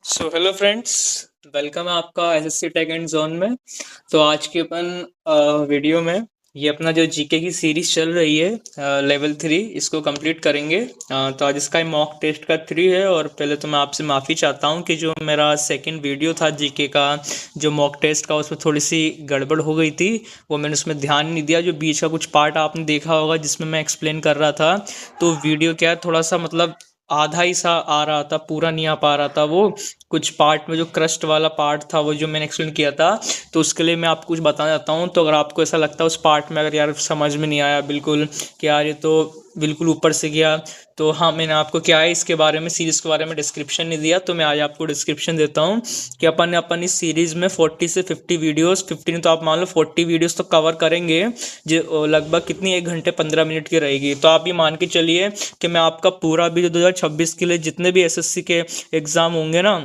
So hello friends, welcome है आपका SSC tech and zone में। तो आज के अपन वीडियो में ये अपना जो जीके की सीरीज चल रही है लेवल 3 इसको कंप्लीट करेंगे। तो आज इसका मॉक टेस्ट का 3 है। और पहले तो मैं आपसे माफ़ी चाहता हूँ कि जो मेरा सेकंड वीडियो था जीके का जो मॉक टेस्ट का उसमें थोड़ी सी गड़बड़ हो गई थी। वो मैंने उसमें ध्यान नहीं दिया। जो बीच का कुछ पार्ट आपने देखा होगा जिसमें मैं एक्सप्लेन कर रहा था, तो वीडियो क्या है थोड़ा सा मतलब आधा ही सा आ रहा था, पूरा नहीं आ पा रहा था। वो कुछ पार्ट में जो क्रस्ट वाला पार्ट था वो जो मैंने एक्सप्लेन किया था, तो उसके लिए मैं आपको कुछ बताना चाहता हूँ। तो अगर आपको ऐसा लगता है उस पार्ट में अगर यार समझ में नहीं आया बिल्कुल कि यार ये तो बिल्कुल ऊपर से गया, तो हाँ मैंने आपको क्या है इसके बारे में सीरीज़ के बारे में डिस्क्रिप्शन नहीं दिया, तो मैं आज आपको डिस्क्रिप्शन देता हूँ कि अपन इस सीरीज़ में 40 से 50 वीडियोस, 50 तो आप मान लो 40 वीडियोस तो कवर करेंगे, जो लगभग कितनी 1 घंटे 15 मिनट की रहेगी। तो आप ये मान के चलिए कि मैं आपका पूरा भी जो 2026 के लिए जितने भी एसएससी के एग्ज़ाम होंगे ना,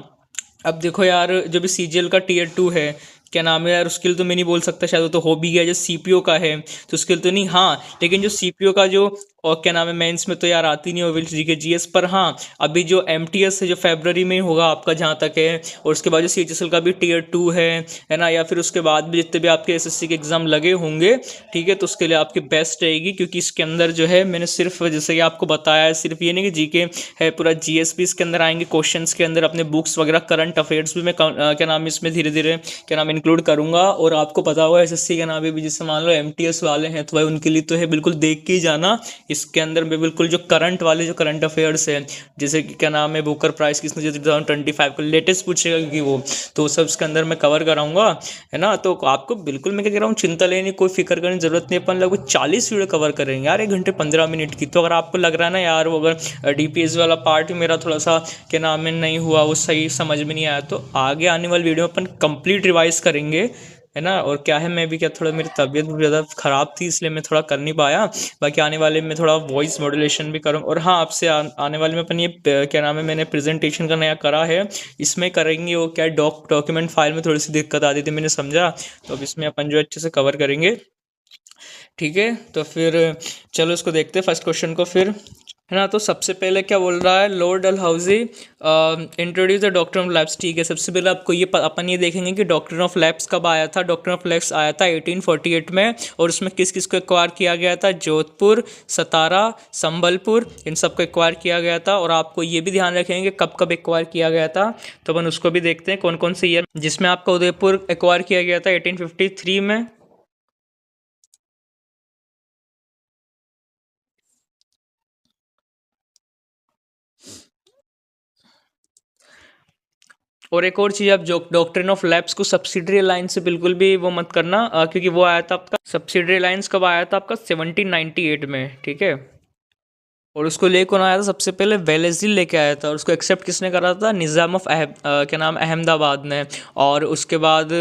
अब देखो यार जो भी सीजीएल का टीयर 2 है, क्या नाम है यार उसके लिए तो मैं नहीं बोल सकता, शायद वो तो हो भी गया। जो सीपीओ का है तो उसके लिए तो नहीं, हाँ लेकिन जो सीपीओ का जो और क्या नाम है मेंस में तो यार आती नहीं होगी जी के जीएस पर। हाँ अभी जो एमटीएस है जो फरवरी में ही होगा आपका जहाँ तक है, और उसके बाद जो सीएचएसएल का भी टीयर 2 है ना, या फिर उसके बाद भी जितने भी आपके एसएससी के एग्जाम लगे होंगे, ठीक है, तो उसके लिए आपकी बेस्ट रहेगी। क्योंकि इसके अंदर जो है मैंने सिर्फ जैसे कि आपको बताया है, सिर्फ ये नहीं कि जीके है, पूरा जीएस भी इसके अंदर आएंगे क्वेश्चंस के अंदर, अपने बुक्स वगैरह करंट अफेयर्स भी मैं क्या नाम है इसमें धीरे धीरे क्या नाम इंक्लूड करूंगा। और आपको पता होगा एसएससी के नाम भी जैसे मान लो एमटीएस वाले हैं तो भाई उनके लिए तो है बिल्कुल देख के ही जाना। इसके अंदर भी बिल्कुल जो करंट वाले जो करंट अफेयर्स है, जैसे कि क्या नाम है बुकर प्राइस किसने जो 2025 को लेटेस्ट पूछेगा, क्योंकि वो तो सब इसके अंदर मैं कवर कराऊंगा, है ना। तो आपको बिल्कुल मैं क्या कह रहा हूँ, चिंता लेने कोई फिक्र करने की जरूरत नहीं। अपन लगभग 40 वीडियो कवर करेंगे यार 1 घंटे 15 मिनट की। तो अगर आपको लग रहा है ना यार वो अगर डीपीएस वाला पार्ट मेरा थोड़ा सा क्या नाम है नहीं हुआ, वो सही समझ में नहीं आया, तो आगे आने वाली वीडियो में अपन कंप्लीट रिवाइज करेंगे, है ना। और क्या है मैं भी क्या थोड़ा मेरी तबीयत भी ज़्यादा ख़राब थी इसलिए मैं थोड़ा कर नहीं पाया। बाकी आने वाले में थोड़ा वॉइस मॉड्यूलेशन भी करूँ। और हाँ आपसे आने वाले में अपन ये क्या नाम है मैंने प्रेजेंटेशन का नया करा है, इसमें करेंगे वो क्या डॉक्यूमेंट फाइल में थोड़ी सी दिक्कत आती थी मैंने समझा, तो अब इसमें अपन जो अच्छे से कवर करेंगे, ठीक है। तो फिर चलो इसको देखते हैं फर्स्ट क्वेश्चन को फिर, है ना। तो सबसे पहले क्या बोल रहा है, Lord Dalhousie introduce the doctor of labs. ठीक है, सबसे पहले आपको ये अपन ये देखेंगे कि डॉक्टर ऑफ लैब्स कब आया था। डॉक्टर ऑफ लैब्स आया था 1848 में, और उसमें किस किस को एक्वायर किया गया था, जोधपुर, सतारा, संबलपुर, इन सब को एक्वायर किया गया था। और आपको ये भी ध्यान रखेंगे कब कब एक्वायर किया गया था, तो अपन उसको भी देखते हैं कौन कौन से ईयर जिसमें आपका उदयपुर एक्वायर किया गया था 1853 में। और एक और चीज़, आप जो डॉक्ट्रिन ऑफ लैब्स को सब्सिडरी लाइन से बिल्कुल भी वो मत करना, क्योंकि वो आया था आपका सब्सिडरी लाइंस कब आया था आपका 1798 में, ठीक है। और उसको ले कौन आया था सबसे पहले, वेलेस्ली लेके आया था। और उसको एक्सेप्ट किसने करा था, निज़ाम ऑफ क्या नाम अहमदाबाद ने। और उसके बाद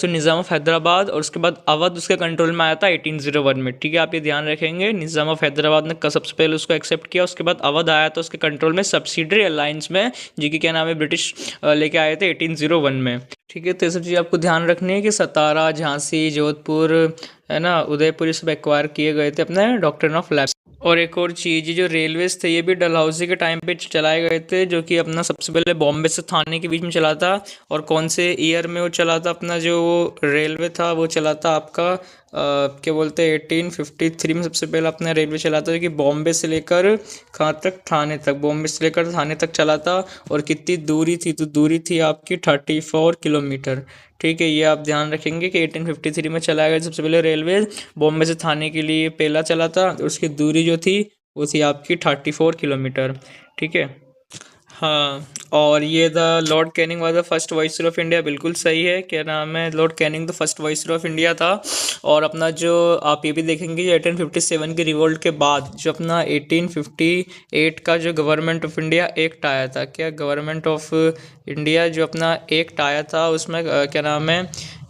निज़ाम ऑफ हैदराबाद, और उसके बाद अवध उसके कंट्रोल में आया था 1801 में, ठीक है। आप ये ध्यान रखेंगे, निज़ाम ऑफ हैदराबाद ने सबसे पहले उसको एक्सेप्ट किया, उसके बाद अवध आया था उसके कंट्रोल में सब्सिडरी अलायंस में, जो कि क्या नाम है ब्रिटिश लेके आए थे 1801 में, ठीक है। तो ये सब चीज़ आपको ध्यान रखनी है कि सतारा, झांसी, जोधपुर, है ना, उदयपुर, ये सब एक्वायर किए गए थे अपने डॉक्ट्रिन ऑफ लैब्स। और एक और चीज़, ये जो रेलवेज थे ये भी डलहौजी के टाइम पे चलाए गए थे, जो कि अपना सबसे पहले बॉम्बे से थाने के बीच में चला था। और कौन से ईयर में वो चला था, अपना जो रेलवे था वो चला था आपका क्या बोलते हैं 1853 में सबसे पहले अपना रेलवे चला था, जो कि बॉम्बे से लेकर कहाँ तक, थाने तक, बॉम्बे से लेकर थाने तक चला था। और कितनी दूरी थी, तो दूरी थी आपकी 34 किलोमीटर, ठीक है। ये आप ध्यान रखेंगे कि 1853 में चलाया गया सबसे पहले रेलवे, बॉम्बे से थाने के लिए पहला चला था। उसकी दूरी जो थी वो थी आपकी 34 किलोमीटर, ठीक है। हाँ, और ये the Lord Canning was the first viceroy of India, बिल्कुल सही है। क्या नाम है, Lord Canning the first viceroy of India था। और अपना जो आप ये भी देखेंगे 1857 की रिवोल्ट के बाद जो अपना 1858 का जो गवर्नमेंट ऑफ इंडिया एक्ट आया था, क्या गवर्नमेंट ऑफ इंडिया जो अपना एक्ट आया था उसमें क्या नाम है,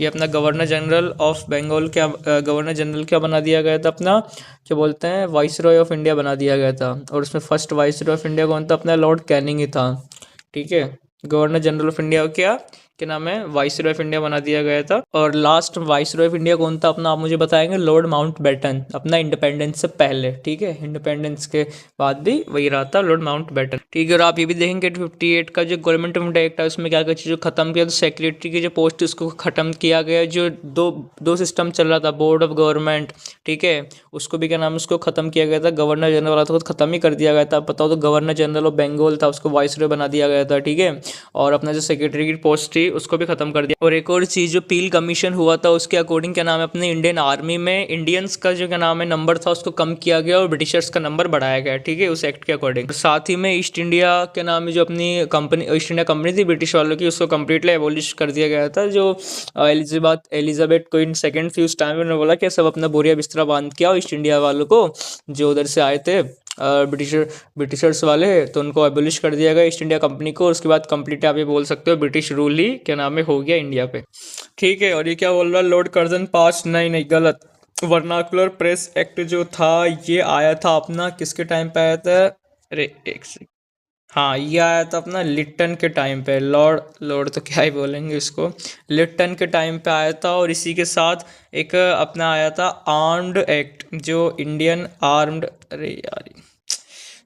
ये अपना गवर्नर जनरल ऑफ बंगाल, क्या गवर्नर जनरल क्या बना दिया गया था अपना, क्या बोलते हैं वाइसरॉय ऑफ इंडिया बना दिया गया था। और उसमें फर्स्ट वाइसरॉय ऑफ इंडिया कौन था, अपना लॉर्ड कैनिंग ही था, ठीक है। गवर्नर जनरल ऑफ इंडिया क्या क्या नाम है वाइसरॉय ऑफ इंडिया बना दिया गया था। और लास्ट वाइसरॉय ऑफ इंडिया कौन था अपना, आप मुझे बताएंगे? लॉर्ड माउंटबेटन, अपना इंडिपेंडेंस से पहले, ठीक है, इंडिपेंडेंस के बाद भी वही रहा था लॉर्ड माउंटबेटन, ठीक है। और आप ये भी देखेंगे 58 का जो गवर्नमेंट ऑफ इंडिया एक्ट है उसमें क्या क्या चीज़ों खत्म किया, तो सेक्रेटरी की जो पोस्ट है उसको खत्म किया गया। जो दो दो सिस्टम चल रहा था, बोर्ड ऑफ गवर्नमेंट, ठीक है, उसको भी क्या नाम है उसको खत्म किया गया था। गवर्नर जनरल वाला तो खत्म ही कर दिया गया था, बताओ, तो गवर्नर जनरल ऑफ बंगाल था उसको वाइसरॉय बना दिया गया था, ठीक है। और अपना जो सेक्रेटरी की पोस्ट थी उसको भी खत्म कर दिया। और एक और चीज़, जो पील कमीशन हुआ था उसके अकॉर्डिंग क्या नाम है अपने इंडियन आर्मी में इंडियंस का जो क्या नाम है नंबर था उसको कम किया गया और ब्रिटिशर्स का नंबर बढ़ाया गया, ठीक है, उस एक्ट के अकॉर्डिंग। साथ ही में ईस्ट इंडिया के नाम है जो अपनी कंपनी, ईस्ट इंडिया कंपनी थी ब्रिटिश वालों की, उसको कम्प्लीटली एबोलिश कर दिया गया था। जो एलिजाबेथ क्वीन सेकंड थी उस टाइम में, उन्होंने बोला कि सब अपना बोरिया बिस्तरा बांध के आओ ईस्ट इंडिया वालों को, जो उधर से आए थे ब्रिटिशर्स वाले, तो उनको एबोलिश कर दिया गया ईस्ट इंडिया कंपनी को। उसके बाद कंप्लीट आप ये बोल सकते हो ब्रिटिश रूल ही क्या नाम है हो गया इंडिया पे, ठीक है। और ये क्या बोल रहा है लॉर्ड कर्जन पास, नहीं नहीं गलत, वर्नाकुलर प्रेस एक्ट जो था ये आया था अपना किसके टाइम पे आया था? अरे एक सेकंड, हाँ ये आया था अपना लिट्टन के टाइम पे, लॉर्ड लॉर्ड तो क्या ही बोलेंगे इसको, लिट्टन के टाइम पे आया था। और इसी के साथ एक अपना आया था आर्म्ड एक्ट, जो इंडियन आर्म्ड, अरे यार,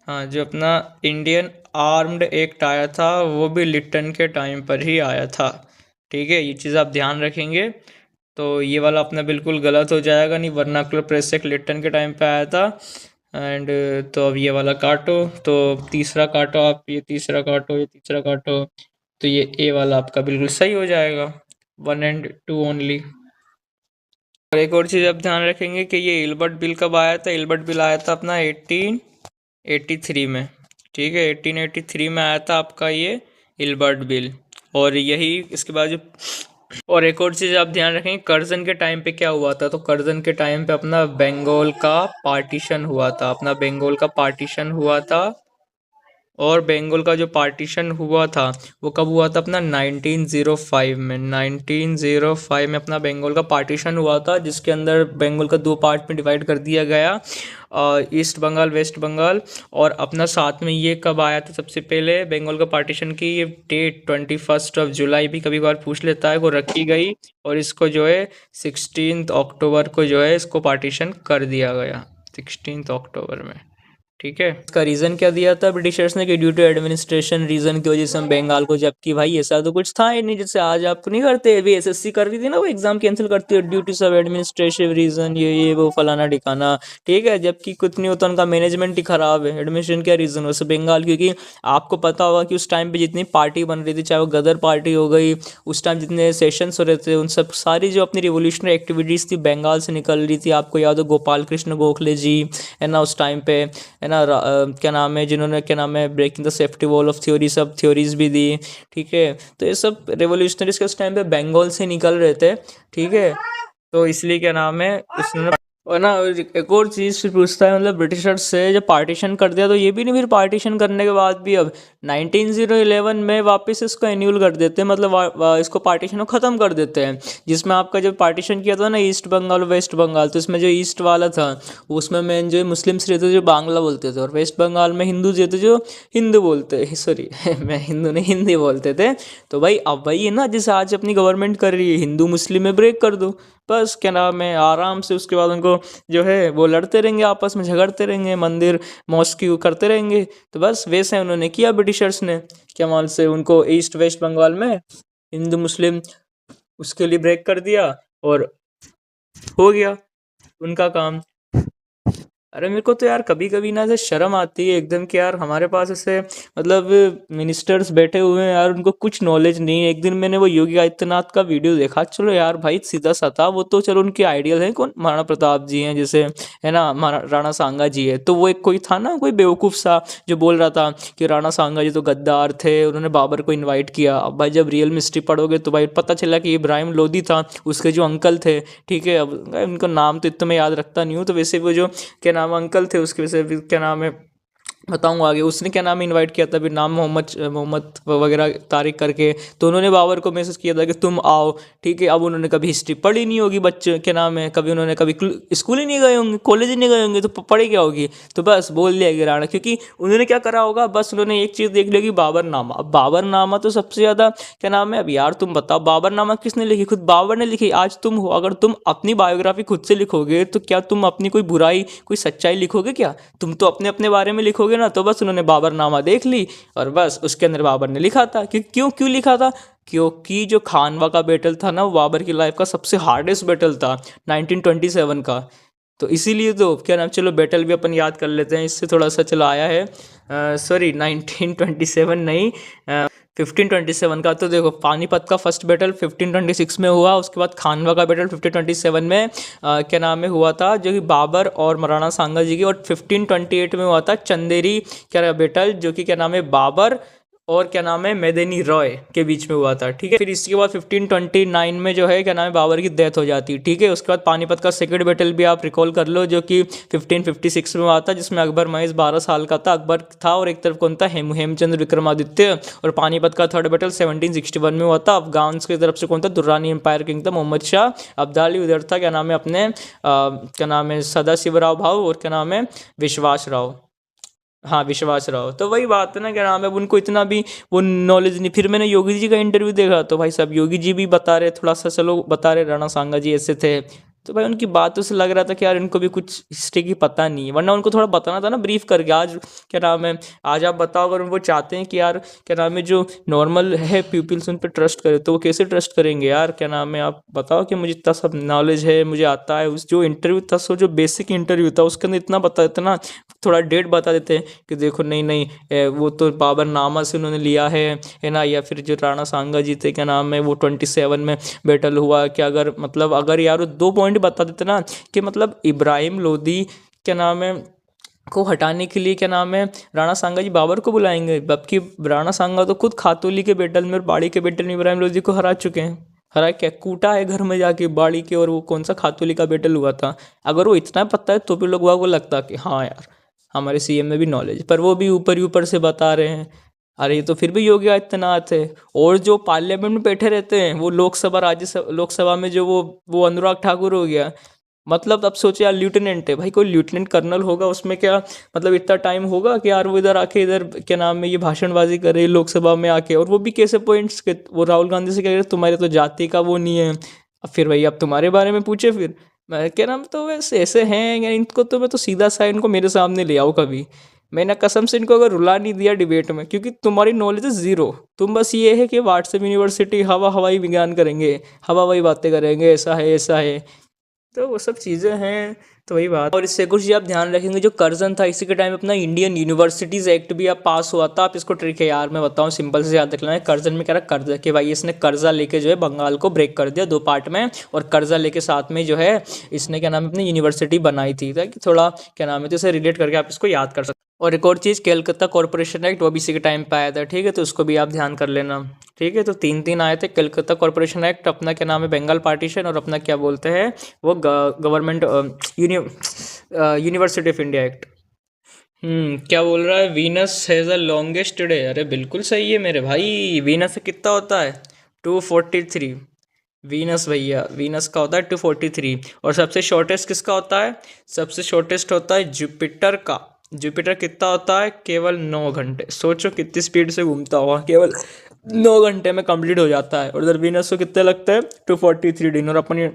हाँ जो अपना इंडियन आर्म्ड एक्ट आया था वो भी लिट्टन के टाइम पर ही आया था, ठीक है। ये चीज़ आप ध्यान रखेंगे। तो ये वाला अपना बिल्कुल गलत हो जाएगा, नहीं, वर्नाकुलर प्रेस एक्ट लिट्टन के टाइम पे आया था। एंड तो अब ये वाला काटो, तो तीसरा काटो आप, ये तीसरा काटो, ये तीसरा काटो, तो ये ए वाला आपका बिल्कुल सही हो जाएगा, 1 और 2 ओनली। और एक और चीज़ आप ध्यान रखेंगे कि ये इल्बर्ट बिल कब आया था? इल्बर्ट बिल आया था अपना 1883 में, ठीक है, 1883 में आया था आपका ये इल्बर्ट बिल। और यही इसके बाद जो, और एक और चीज़ आप ध्यान रखेंगे, कर्जन के टाइम पे क्या हुआ था? तो कर्जन के टाइम पे अपना बंगाल का पार्टीशन हुआ था, अपना बंगाल का पार्टीशन हुआ था। और बंगाल का जो पार्टीशन हुआ था वो कब हुआ था अपना 1905 में, 1905 में अपना बंगाल का पार्टीशन हुआ था, जिसके अंदर बंगाल का 2 पार्ट में डिवाइड कर दिया गया, ईस्ट बंगाल वेस्ट बंगाल। और अपना साथ में ये कब आया था सबसे पहले बंगाल का पार्टीशन की ये डेट 21 जुलाई भी कभी बार पूछ लेता है, वो रखी गई। और इसको जो है 16 अक्टूबर को जो है इसको पार्टीशन कर दिया गया, 16 अक्टूबर में, ठीक है। इसका रीज़न क्या दिया था ब्रिटिशर्स ने कि ड्यू टू एडमिनिस्ट्रेशन रीज़न की वजह से हम बंगाल को, जबकि भाई ऐसा तो कुछ था ही नहीं, जैसे आज आपको नहीं करते अभी एसएससी कर रही थी ना, वो एग्जाम कैंसिल करती है ड्यू टू सब एडमिनिस्ट्रेटिव रीज़न, ये वो फलाना ठिकाना, ठीक है, जबकि कुछ नहीं होता, उनका मैनेजमेंट ही खराब है। एडमिनिस्ट्रेशन क्या रीज़न वैसे बंगाल, क्योंकि आपको पता होगा कि उस टाइम पे जितनी पार्टी बन रही थी, चाहे वो गदर पार्टी हो गई, उस टाइम जितने सेशंस हो रहे थे, उन सब सारी जो अपनी रिवोल्यूशनरी एक्टिविटीज़ थी बंगाल से निकल रही थी। आपको याद हो गोपाल कृष्ण गोखले जी है ना उस टाइम पे, है ना, क्या नाम है, जिन्होंने क्या नाम है breaking the safety wall of theory, सब थ्योरीज भी दी, ठीक है। तो ये सब रेवोल्यूशनरीज के उस टाइम पे बंगाल से निकल रहे थे, ठीक है। तो इसलिए क्या नाम है उसने, और ना एक और चीज़ फिर पूछता है, मतलब ब्रिटिशर्स से जब पार्टीशन कर दिया तो ये भी नहीं, फिर पार्टीशन करने के बाद भी अब 1911 में वापस इसको एन्यूल कर देते हैं, मतलब इसको पार्टीशन को ख़त्म कर देते हैं। जिसमें आपका जब पार्टीशन किया था ना ईस्ट बंगाल और वेस्ट बंगाल, तो इसमें जो ईस्ट वाला था उसमें मेन जो मुस्लिम्स रहते थे जो बांग्ला बोलते थे, और वेस्ट बंगाल में हिंदू रहते जो हिंदू बोलते, सॉरी मैं हिंदू नहीं हिंदी बोलते थे। तो भाई अब वही है ना, जैसे आज अपनी गवर्नमेंट कर रही है, हिंदू मुस्लिम में ब्रेक कर दो, बस क्या नाम है आराम से, उसके बाद उनको जो है वो लड़ते रहेंगे, आपस में झगड़ते रहेंगे, मंदिर मॉस्क करते रहेंगे। तो बस वैसे उन्होंने किया ब्रिटिशर्स ने, क्या माल से उनको ईस्ट वेस्ट बंगाल में हिंदू मुस्लिम उसके लिए ब्रेक कर दिया और हो गया उनका काम। अरे मेरे को तो यार कभी कभी ना ऐसे शर्म आती है एकदम कि यार हमारे पास ऐसे मतलब मिनिस्टर्स बैठे हुए हैं यार, उनको कुछ नॉलेज नहीं है। एक दिन मैंने वो योगी आदित्यनाथ का वीडियो देखा, चलो यार भाई सीधा सा था वो, तो चलो उनके आइडियल हैं, कौन, महाराणा प्रताप जी हैं जैसे, है ना, राणा सांगा जी है। तो वो एक कोई था ना, कोई बेवकूफ़ सा जो बोल रहा था कि राणा सांगा जी तो गद्दार थे, उन्होंने बाबर को इन्वाइट किया। अब भाई जब रियल मिस्ट्री पढ़ोगे तो भाई पता चला कि इब्राहिम लोदी था उसके जो अंकल थे, ठीक है। अब उनका नाम तो इतना मैं याद रखता नहीं हूँ, तो वैसे वो जो क्या नाम अंकल थे उसके वजह से क्या नाम है बताऊंगा आगे। उसने क्या नाम इनवाइट किया था, फिर नाम मोहम्मद मोहम्मद वगैरह तारिक करके, तो उन्होंने बाबर को मैसेज किया था कि तुम आओ। ठीक है, अब उन्होंने कभी हिस्ट्री पढ़ी नहीं होगी, बच्चे क्या नाम है, कभी उन्होंने कभी स्कूल ही नहीं गए होंगे, कॉलेज ही नहीं गए होंगे, तो पढ़ी क्या होगी। तो बस बोल दिया कि राणा, क्योंकि उन्होंने क्या करा होगा, बस उन्होंने एक चीज़ देख ली कि बाबरनामा। अब बाबरनामा तो सबसे ज़्यादा क्या नाम है, अब यार तुम बताओ बाबरनामा किसने लिखी, खुद बाबर ने लिखी। आज तुम हो, अगर तुम अपनी बायोग्राफी खुद से लिखोगे तो क्या तुम अपनी कोई बुराई कोई सच्चाई लिखोगे क्या, तुम तो अपने अपने बारे में लिखोगे ना। तो बस उन्होंने बाबरनामा देख ली और बस उसके अंदर बाबर ने लिखा था कि क्यों क्यों लिखा था, क्योंकि जो खानवा का बैटल था ना, वो बाबर की लाइफ का सबसे हार्डेस्ट बैटल था 1927 का। तो इसीलिए तो क्या नाम, चलो बैटल भी अपन याद कर लेते हैं, इससे थोड़ा सा चला आया है। सॉरी 1927 नहीं, 1527 का। तो देखो पानीपत का फर्स्ट बैटल 1526 में हुआ, उसके बाद खानवा का बैटल 1527 में क्या नाम है हुआ था, जो कि बाबर और महाराणा सांगा जी की। और 1528 में हुआ था चंदेरी क्या बैटल, जो कि क्या नाम है बाबर और क्या नाम है मेदिनी रॉय के बीच में हुआ था। ठीक है, फिर इसके बाद 1529 में जो है क्या नाम है बाबर की डेथ हो जाती है। ठीक है, उसके बाद पानीपत का सेकंड बैटल भी आप रिकॉल कर लो, जो कि 1556 में हुआ था, जिसमें अकबर महज 12 साल का था। अकबर था और एक तरफ कौन था, हेमचंद्र विक्रमादित्य। और पानीपत का थर्ड बैटल 1761 में हुआ था। अफगान की तरफ से कौन था, दुर्रानी एम्पायर किंग था मोहम्मद शाह अब्दाली। उधर था क्या नाम है अपने क्या नाम है सदाशिवराव भाऊ और क्या नाम है विश्वास राव। हाँ विश्वास राव। तो वही बात है ना, क्या नाम है, अब उनको इतना भी वो नॉलेज नहीं। फिर मैंने योगी जी का इंटरव्यू देखा, तो भाई साहब योगी जी भी बता रहे, थोड़ा सा चलो बता रहे राणा सांगा जी ऐसे थे। तो भाई उनकी बातों से लग रहा था कि यार इनको भी कुछ हिस्ट्री की पता नहीं है, वरना उनको थोड़ा बताना था ना ब्रीफ करके। आज क्या नाम है, आज आप बताओ, अगर वो चाहते हैं कि यार क्या नाम है जो नॉर्मल है पीपल्स उन पर ट्रस्ट करे, तो वो कैसे ट्रस्ट करेंगे यार। क्या नाम है, आप बताओ कि मुझे इतना सब नॉलेज है, मुझे आता है। उस जो इंटरव्यू था, सो जो बेसिक इंटरव्यू था, उसके अंदर इतना बता देते ना, थोड़ा डेट बता देते हैं कि देखो नहीं नहीं वो तो बाबरनामा से उन्होंने लिया है ना, या फिर जो राणा सांगा जी थे क्या नाम है वो 27 में बैटल हुआ। कि अगर मतलब अगर यार वो 2 पॉइंट बता देते ना, कि मतलब इब्राहिम लोदी क्या नाम है को हटाने के लिए क्या नाम है राणा सांगा जी बाबर को बुलाएंगे, जबकि राणा सांगा तो खुद खातोली के बैटल में और बाड़ी के बैटल में इब्राहिम लोदी को हरा चुके हैं। हरा क्या, कूटा है घर में जाके बाड़ी के, और वो कौन सा खातोली का बैटल हुआ था। अगर वो इतना पता है तो भी लोग को लगता कि हाँ यार हमारे सीएम में भी नॉलेज, पर वो भी ऊपर ही ऊपर से बता रहे हैं। अरे ये तो फिर भी योगी आदित्यनाथ है। और जो पार्लियामेंट में बैठे रहते हैं, वो लोकसभा राज्यसभा लोकसभा में जो वो अनुराग ठाकुर हो गया। मतलब अब सोचे यार लेफ्टिनेंट है भाई, कोई लेफ्टिनेंट कर्नल होगा उसमें क्या मतलब इतना टाइम होगा कि यार वो इधर आके इधर क्या नाम है ये भाषणबाजी करे लोकसभा में आके, और वो भी कैसे पॉइंट्स के, वो राहुल गांधी से कह रहे तुम्हारे तो जाति का वो नहीं है। अब फिर भाई अब तुम्हारे बारे में पूछे, फिर मैं क्या नाम तो वैसे ऐसे हैं या इनको तो मैं तो सीधा सा इनको मेरे सामने ले आओ कभी। मैंने कसम से इनको अगर रुला नहीं दिया डिबेट में, क्योंकि तुम्हारी नॉलेज है जीरो। तुम बस ये है कि व्हाट्सएप यूनिवर्सिटी हवाई विज्ञान करेंगे, हवाई बातें करेंगे, ऐसा है ऐसा है। तो वो सब चीज़ें हैं। तो वही बात। और इससे कुछ आप ध्यान रखेंगे, जो कर्जन था इसी के टाइम अपना इंडियन यूनिवर्सिटीज़ एक्ट भी आप पास हुआ था। आप इसको ट्रिक है यार मैं बताऊं, सिंपल से याद रख लेना है। कर्जन में क्या रहा, कर्जा कि भाई इसने कर्जा लेके जो है बंगाल को ब्रेक कर दिया 2 पार्ट में, और कर्जा लेके साथ में जो है इसने क्या नाम है अपनी यूनिवर्सिटी बनाई थी, ताकि थोड़ा क्या नाम है तो इसे रिलेट करके आप इसको याद कर सकते। और एक और चीज़, कलकत्ता कॉरपोरेशन एक्ट, वो भी इसी के टाइम पे आया था। ठीक है, तो उसको भी आप ध्यान कर लेना। ठीक है, तो 3 आए थे, कलकत्ता कॉरपोरेशन एक्ट, अपना क्या नाम है बंगाल पार्टीशन, और अपना क्या बोलते हैं वो government university of India act. क्या बोल रहा है, Venus has the longest day. अरे बिल्कुल सही है मेरे भाई, वीनस से कितना होता है 243। वीनस भैया, वीनस का होता है 243। और सबसे शॉर्टेस्ट किसका होता है, सबसे शॉर्टेस्ट होता है जुपिटर का। जुपिटर कितना होता है, केवल 9 घंटे। सोचो कितनी स्पीड से घूमता हुआ, केवल 9 घंटे में कंप्लीट हो जाता है। और उधर वीनस को कितने लगते हैं 243 दिन। और अपन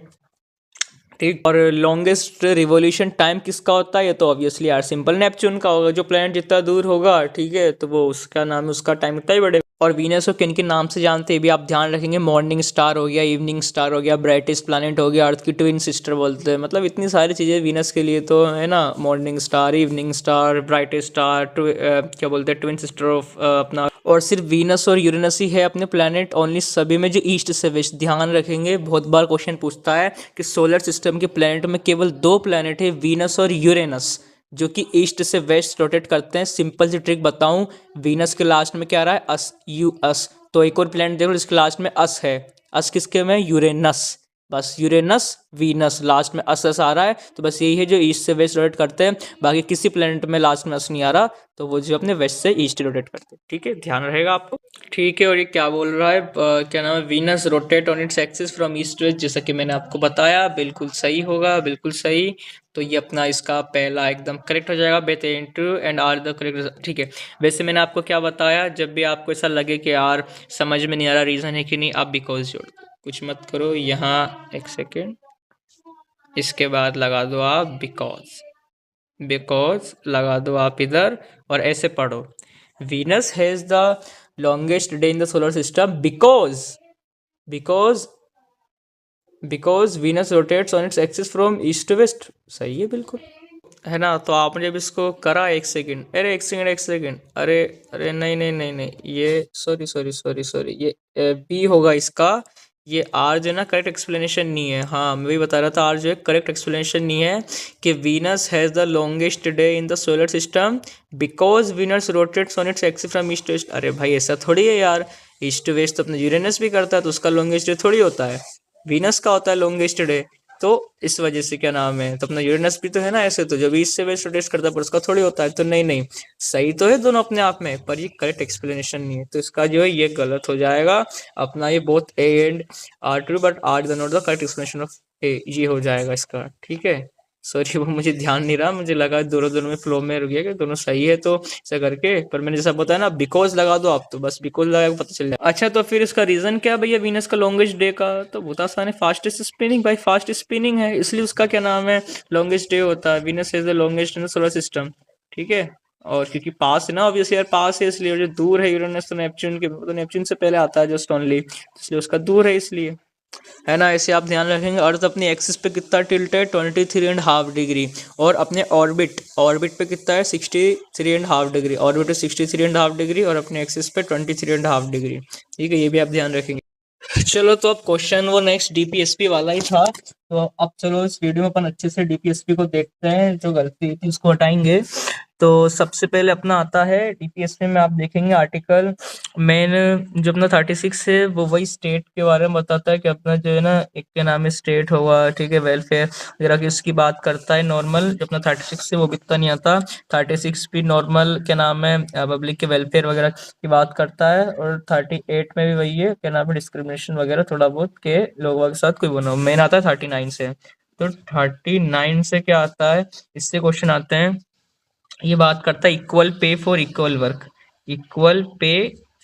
ठीक, और लॉन्गेस्ट रिवॉल्यूशन टाइम किसका होता है, ये तो ऑब्वियसली यार सिंपल नेपच्यून का होगा। जो प्लेनेट जितना दूर होगा ठीक है, तो वो उसका नाम है, उसका टाइम उतना ही बढ़ेगा। और वीनस को किन किन नाम से जानते हैं भी आप ध्यान रखेंगे, मॉर्निंग स्टार हो गया, इवनिंग स्टार हो गया, ब्राइटेस्ट प्लैनेट हो गया, अर्थ की ट्विन सिस्टर बोलते हैं। मतलब इतनी सारी चीज़ें वीनस के लिए तो है ना, morning star, evening star, brightest star, क्या बोलते हैं ट्विन सिस्टर ऑफ अपना। और सिर्फ वीनस और यूरेनस ही है अपने प्लैनेट ओनली, सभी में जो ईस्ट से वेस्ट। ध्यान रखेंगे, बहुत बार क्वेश्चन पूछता है कि सोलर सिस्टम के प्लैनेट में केवल 2 प्लैनेट है, वीनस और यूरेनस, जो कि ईस्ट से वेस्ट रोटेट करते हैं। सिंपल सी ट्रिक बताऊं, वीनस के लास्ट में क्या आ रहा है, अस, यू अस। तो एक और प्लैनेट देखो जिसके लास्ट में अस है, अस किसके में, यूरेनस। बस यूरेनस, वीनस, लास्ट में अस आ रहा है तो बस यही है जो ईस्ट से वेस्ट रोटेट करते हैं। बाकी किसी प्लेनेट में लास्ट में अस नहीं आ रहा, तो वो जो अपने वेस्ट से ईस्ट रोटेट करते हैं। ठीक है, ध्यान रहेगा आपको। ठीक है, और ये क्या बोल रहा है, क्या नाम है, Venus rotate on its axis from east to west, जैसा कि मैंने आपको बताया, बिल्कुल सही होगा, बिल्कुल सही। तो ये अपना इसका पहला एकदम करेक्ट हो जाएगा, both into and are the correct. ठीक है, वैसे मैंने आपको क्या बताया, जब भी आपको ऐसा लगे कि यार समझ में नहीं आ रहा रीज़न है कि नहीं, आप बिकॉज जोड़ दो, कुछ मत करो यहाँ, एक सेकेंड, इसके बाद लगा दो आप बिकॉज, बिकॉज लगा दो आप इधर, और ऐसे पढ़ो, Venus has the longest day in the solar system because, because because Venus rotates on its axis from east to west. सही है बिल्कुल, है ना। तो आपने जब इसको करा, एक सेकंड, अरे एक सेकंड, एक सेकंड, अरे अरे नहीं नहीं नहीं नहीं, ये सॉरी सॉरी सॉरी सॉरी, ये बी होगा इसका। ये आर जो है ना करेक्ट एक्सप्लेनेशन नहीं है। हाँ, मैं भी बता रहा था, आर जो है करेक्ट एक्सप्लेनेशन नहीं है कि Venus has the longest day in the solar system because Venus rotates on its axis from east to west. अरे भाई ऐसा थोड़ी है यार, ईस्ट टू वेस्ट तो अपने यूरेनस भी करता है, तो उसका लॉन्गेस्ट डे थोड़ी होता है, वीनस का होता है लॉन्गेस्ट डे। तो इस वजह से क्या नाम है, तो अपना यूरेनस भी तो है ना ऐसे, तो जब ईस्ट से वेस्ट रोटेट करता है, पर उसका थोड़ी होता है। तो नहीं नहीं, सही तो है दोनों अपने आप में, पर ये करेक्ट एक्सप्लेनेशन नहीं है, तो इसका जो है ये गलत हो जाएगा अपना, ये both A and R true, but R is not the correct explanation of A, ये हो जाएगा इसका। ठीक है, सॉरी वो मुझे ध्यान नहीं रहा, मुझे लगा दोनों दोनों में फ्लो में रुक गया कि दोनों सही है, तो ऐसा करके, पर मैंने जैसा बताया ना, बिकॉज लगा दो आप, तो बस बिकॉज लगा के पता चल जाए। अच्छा, तो फिर इसका रीजन क्या है भैया वीनस का लॉन्गेस्ट डे का, तो बहुत आसान है, फास्टेस्ट स्पिनिंग भाई, फास्ट स्पिनिंग है, इसलिए उसका क्या नाम है लॉन्गेस्ट डे होता है, Venus is the longest in the solar system. ठीक है, और क्योंकि पास है ना, ऑब्वियसली यार पास है इसलिए, और जो दूर है यूरेनस तो नेपच्यून के, तो नेपच्यून से पहले आता है जस्ट ओनली, इसलिए उसका दूर है इसलिए, है ना। ऐसे आप ध्यान रखेंगे, अर्थ अपनी एक्सिस पे कितना टिल्ट है, 23.5 डिग्री, और अपने ऑर्बिट, ऑर्बिट पे कितना है, 63.5 डिग्री, ऑर्बिट पे 63.5 डिग्री, और अपने एक्सिस पे 23.5 डिग्री। ठीक है, ये भी आप ध्यान रखेंगे। चलो, तो अब क्वेश्चन वो नेक्स्ट डीपीएसपी वाला ही था, तो अब चलो इस वीडियो में अपन अच्छे से डीपीएसपी को देखते हैं, जो गलती थी उसको हटाएंगे। तो सबसे पहले अपना आता है डीपीएसपी में, आप देखेंगे आर्टिकल मेन जो अपना 36 है, वो वही स्टेट के बारे में बताता है कि अपना जो है ना, एक के नाम है स्टेट होगा, ठीक है, वेलफेयर वगैरह की उसकी बात करता है। नॉर्मल जो अपना 36 है वो भी इतना नहीं आता, 36 भी नॉर्मल क्या नाम है पब्लिक के वेलफेयर वगैरह की बात करता है, और 38 में भी वही है क्या नाम है, डिस्क्रिमिनेशन वगैरह थोड़ा बहुत के लोगों के साथ कोई बना, मेन आता है 39 से। तो 39 से क्या आता है, इससे क्वेश्चन आते हैं, ये बात करता है equal pay for equal work, equal pay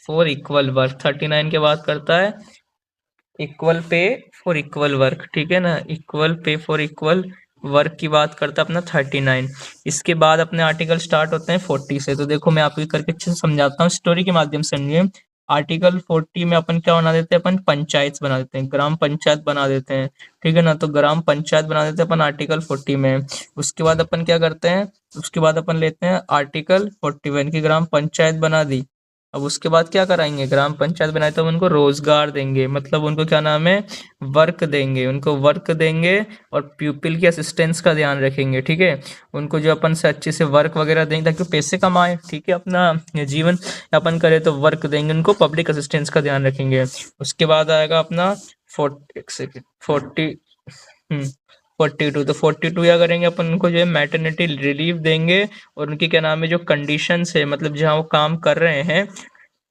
for equal work, 39 के बात करता है equal pay for equal work, ठीक है ना, equal pay for equal work की बात करता है अपना 39। इसके बाद अपने आर्टिकल स्टार्ट होते हैं 40 से, तो देखो मैं आपको करके अच्छे से समझाता हूँ, स्टोरी के माध्यम से समझिए। आर्टिकल 40 में अपन क्या बना देते हैं, अपन पंचायत बना देते हैं, ग्राम पंचायत बना देते हैं, ठीक है ना, तो ग्राम पंचायत बना देते हैं अपन आर्टिकल 40 में। उसके बाद अपन क्या करते हैं, उसके बाद अपन लेते हैं आर्टिकल 41 की ग्राम पंचायत बना दी। अब उसके बाद क्या कराएंगे, ग्राम पंचायत बनाए तो उनको रोजगार देंगे, मतलब उनको क्या नाम है, वर्क देंगे, उनको वर्क देंगे, और प्यूपिल की असिस्टेंस का ध्यान रखेंगे, ठीक है, उनको जो अपन से अच्छे से वर्क वगैरह देंगे ताकि पैसे कमाए, ठीक है, अपना जीवन यापन करे, तो वर्क देंगे उनको, पब्लिक असिस्टेंस का ध्यान रखेंगे। उसके बाद आएगा अपना 42, तो 42 क्या करेंगे अपन, उनको जो है मैटरनिटी रिलीफ देंगे, और उनकी क्या नाम है जो कंडीशंस है, मतलब जहाँ वो काम कर रहे हैं,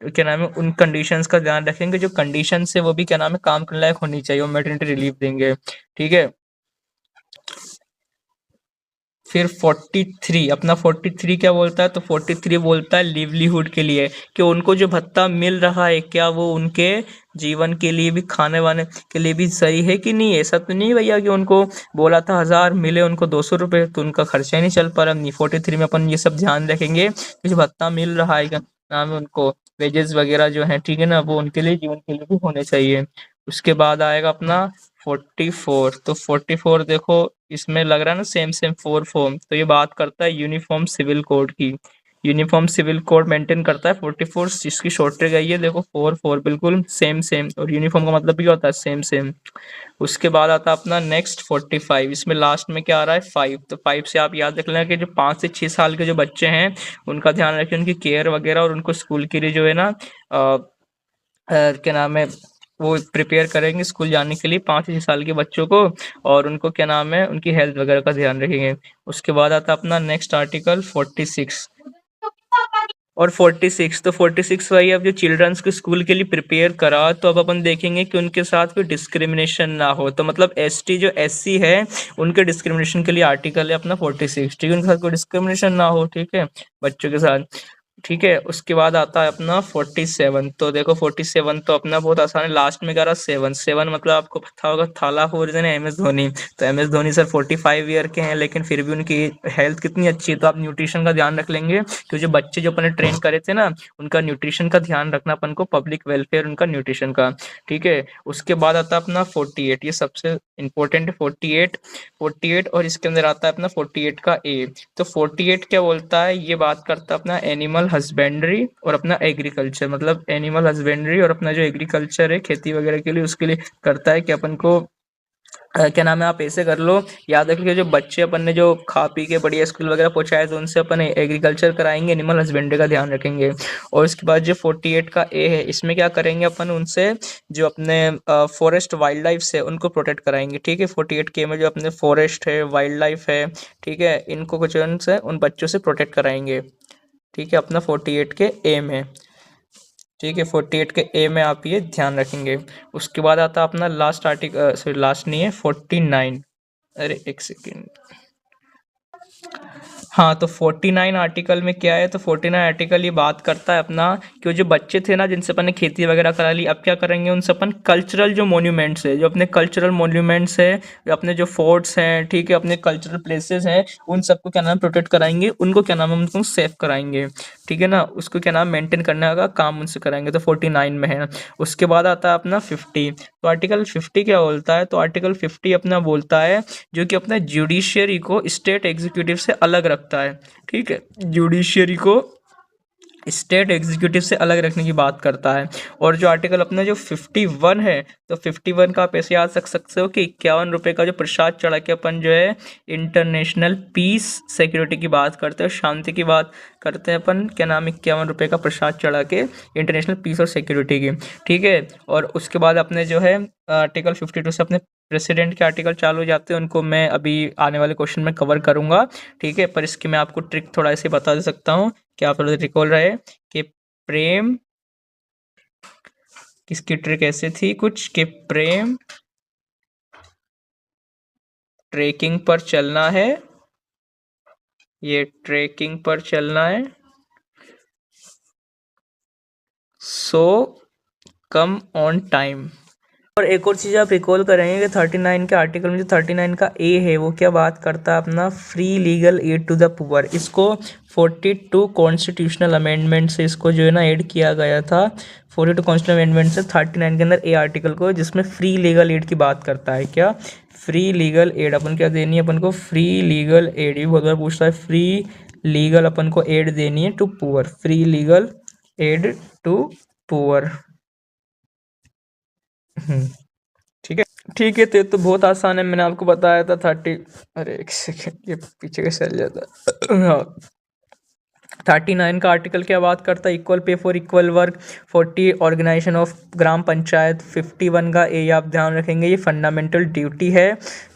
क्या नाम है, उन कंडीशंस का ध्यान रखेंगे, जो कंडीशंस है वो भी क्या नाम है काम करने लायक होनी चाहिए, वो मैटरनिटी रिलीफ देंगे, ठीक है। फिर 43, अपना 43 क्या बोलता है, तो 43 बोलता है लिवलीहुड के लिए, कि उनको जो भत्ता मिल रहा है क्या वो उनके जीवन के लिए भी, खाने वाने के लिए भी सही है कि नहीं। ऐसा तो नहीं भैया कि उनको बोला था 1000 मिले उनको 200 रुपये, तो उनका खर्चा ही नहीं चल पा रहा। नहीं, 43 में अपन ये सब ध्यान रखेंगे कि जो भत्ता मिल रहा है क्या नाम है, उनको वेजेस वगैरह जो है, ठीक है ना, वो उनके लिए जीवन के लिए भी होने चाहिए। उसके बाद आएगा अपना 44, तो 44 देखो इसमें लग रहा है ना सेम सेम 4 फॉर्म, तो ये बात करता है यूनिफॉर्म सिविल कोड की, यूनिफॉर्म सिविल कोड मेंटेन करता है 44, जिसकी शॉर्ट ट्रिक है ये देखो 44, बिल्कुल सेम सेम, और यूनिफॉर्म का मतलब भी होता है सेम सेम। उसके बाद आता है अपना नेक्स्ट 45, इसमें लास्ट में क्या आ रहा है 5, तो 5 से आप याद रख लेना कि जो 5 से 6 साल के जो बच्चे हैं उनका ध्यान रखें, उनकी केयर वगैरह, और उनको स्कूल के लिए जो है ना क्या नाम है वो प्रिपेयर करेंगे स्कूल जाने के लिए 5 से 6 साल के बच्चों को, और उनको क्या नाम है, उनकी हेल्थ वगैरह का ध्यान रखेंगे। उसके बाद आता है अपना नेक्स्ट आर्टिकल 46 और 46। तो 46 वही, अब जो चिल्ड्रंस को स्कूल के लिए प्रिपेयर करा, तो अब अपन देखेंगे कि उनके साथ कोई डिस्क्रिमिनेशन ना हो। तो मतलब एसटी जो एससी है, उनके डिस्क्रिमिनेशन के लिए आर्टिकल है अपना 46, ठीक है, उनके साथ कोई डिस्क्रिमिनेशन ना हो, ठीक है, बच्चों के साथ। ठीक है, उसके बाद आता है अपना 47। तो देखो 47 तो अपना बहुत आसान है, लास्ट में कह रहा 7। 7 मतलब आपको पता होगा, थाला फोर्जन है एम एस धोनी। तो M S Dhoni sir 45 year के हैं, लेकिन फिर भी उनकी हेल्थ कितनी अच्छी है। तो आप न्यूट्रिशन का ध्यान रख लेंगे, क्योंकि जो बच्चे जो अपने ट्रेन करे थे ना, उनका न्यूट्रिशन का ध्यान रखना अपन को, पब्लिक वेलफेयर उनका न्यूट्रिशन का। ठीक है, उसके बाद आता है अपना 48, ये सबसे इंपॉर्टेंट है 48। 48 और इसके अंदर आता है अपना 48 का ए। तो 48 क्या बोलता है, ये बात करता है अपना एनिमल हस्बेंड्री और अपना एग्रीकल्चर, मतलब एनिमल हस्बेंड्री और अपना जो एग्रीकल्चर है खेती वगैरह के लिए, उसके लिए करता है कि अपन को क्या नाम है, आप ऐसे कर लो, याद रखिए जो बच्चे अपन ने जो खा पी के बढ़िया स्कूल वगैरह पहुंचाए, तो उनसे अपन एग्रीकल्चर कराएंगे, एनिमल हस्बेंड्री का ध्यान रखेंगे। और इसके बाद जो 48 का ए है, इसमें क्या करेंगे अपन, उनसे जो अपने फॉरेस्ट वाइल्ड लाइफ है उनको प्रोटेक्ट कराएंगे। ठीक है, 48 के में जो अपने फॉरेस्ट है, वाइल्ड लाइफ है, ठीक है, इनको कुछ उनसे, उन बच्चों से प्रोटेक्ट कराएंगे। ठीक है, अपना 48 के ए में। ठीक है, 48 के ए में आप ये ध्यान रखेंगे। उसके बाद आता है अपना लास्ट आर्टिकल, सॉरी लास्ट नहीं है, 49। अरे एक सेकेंड, हाँ, तो 49 आर्टिकल में क्या है, तो 49 आर्टिकल ये बात करता है अपना कि वो जो बच्चे थे ना, जिनसे अपन ने खेती वगैरह करा ली, अब क्या करेंगे, उनसे अपन कल्चरल जो मोन्यूमेंट्स है, जो अपने कल्चरल मोन्यूमेंट्स है, अपने जो फोर्ट्स हैं, ठीक है, अपने कल्चरल प्लेसेस हैं, उन सबको क्या नाम प्रोटेक्ट कराएंगे, उनको क्या नाम है, उनको सेव कराएंगे। ठीक है ना, उसको क्या नाम मेंटेन करने का काम उनसे कराएंगे। तो 49 में है। उसके बाद आता है अपना 50। तो आर्टिकल 50 क्या बोलता है, तो आर्टिकल 50 अपना बोलता है जो कि अपना जुडिशियरी को स्टेट एग्जीक्यूटिव से अलग रखता है। ठीक है, जुडिशियरी को स्टेट एग्जीक्यूटिव से अलग रखने की बात करता है। और जो आर्टिकल अपना जो 51 है, तो 51 का आप ऐसे याद रख सकते हो कि 51 रुपये का जो प्रसाद चढ़ा के अपन जो है इंटरनेशनल पीस सिक्योरिटी की बात करते हैं, शांति की बात करते हैं अपन, क्या नाम है, 51 रुपये का प्रसाद चढ़ा के इंटरनेशनल पीस और सिक्योरिटी की। ठीक है, और उसके बाद अपने जो है आर्टिकल 52 से अपने प्रेसिडेंट के आर्टिकल चालू हो जाते हैं, उनको मैं अभी आने वाले क्वेश्चन में कवर करूंगा। ठीक है, पर इसकी मैं आपको ट्रिक थोड़ा ऐसे बता दे सकता हूँ कि आप लोग रिकॉल रहे कि प्रेम, किसकी ट्रिक ऐसे थी कुछ, कि प्रेम ट्रेकिंग पर चलना है, ये ट्रेकिंग पर चलना है, सो कम ऑन टाइम। और एक और चीज़ आप रिकॉल करेंगे कि 39 के आर्टिकल में जो 39 का ए है, वो क्या बात करता है, अपना free legal aid to the poor. इसको 42 कॉन्स्टिट्यूशनल अमेंडमेंट से इसको जो है ना ऐड किया गया था। 42 कॉन्स्टिट्यूशनल अमेंडमेंट से 39 के अंदर ए आर्टिकल को, जिसमें फ्री लीगल एड की बात करता है। क्या फ्री लीगल एड अपन क्या देनी है, अपन को फ्री लीगल एड, ये बहुत बार पूछता है, फ्री लीगल अपन को एड देनी है to poor, free legal aid to poor. ठीक है, ठीक है, तो बहुत आसान है, मैंने आपको बताया था 30। अरे एक सेकेंड, ये पीछे का चल जाता हाँ, 39 का आर्टिकल क्या बात करता है, equal pay for equal work. 40 organisation of gram panchayat. 51 का ए आप ध्यान रखेंगे, ये फंडामेंटल ड्यूटी है,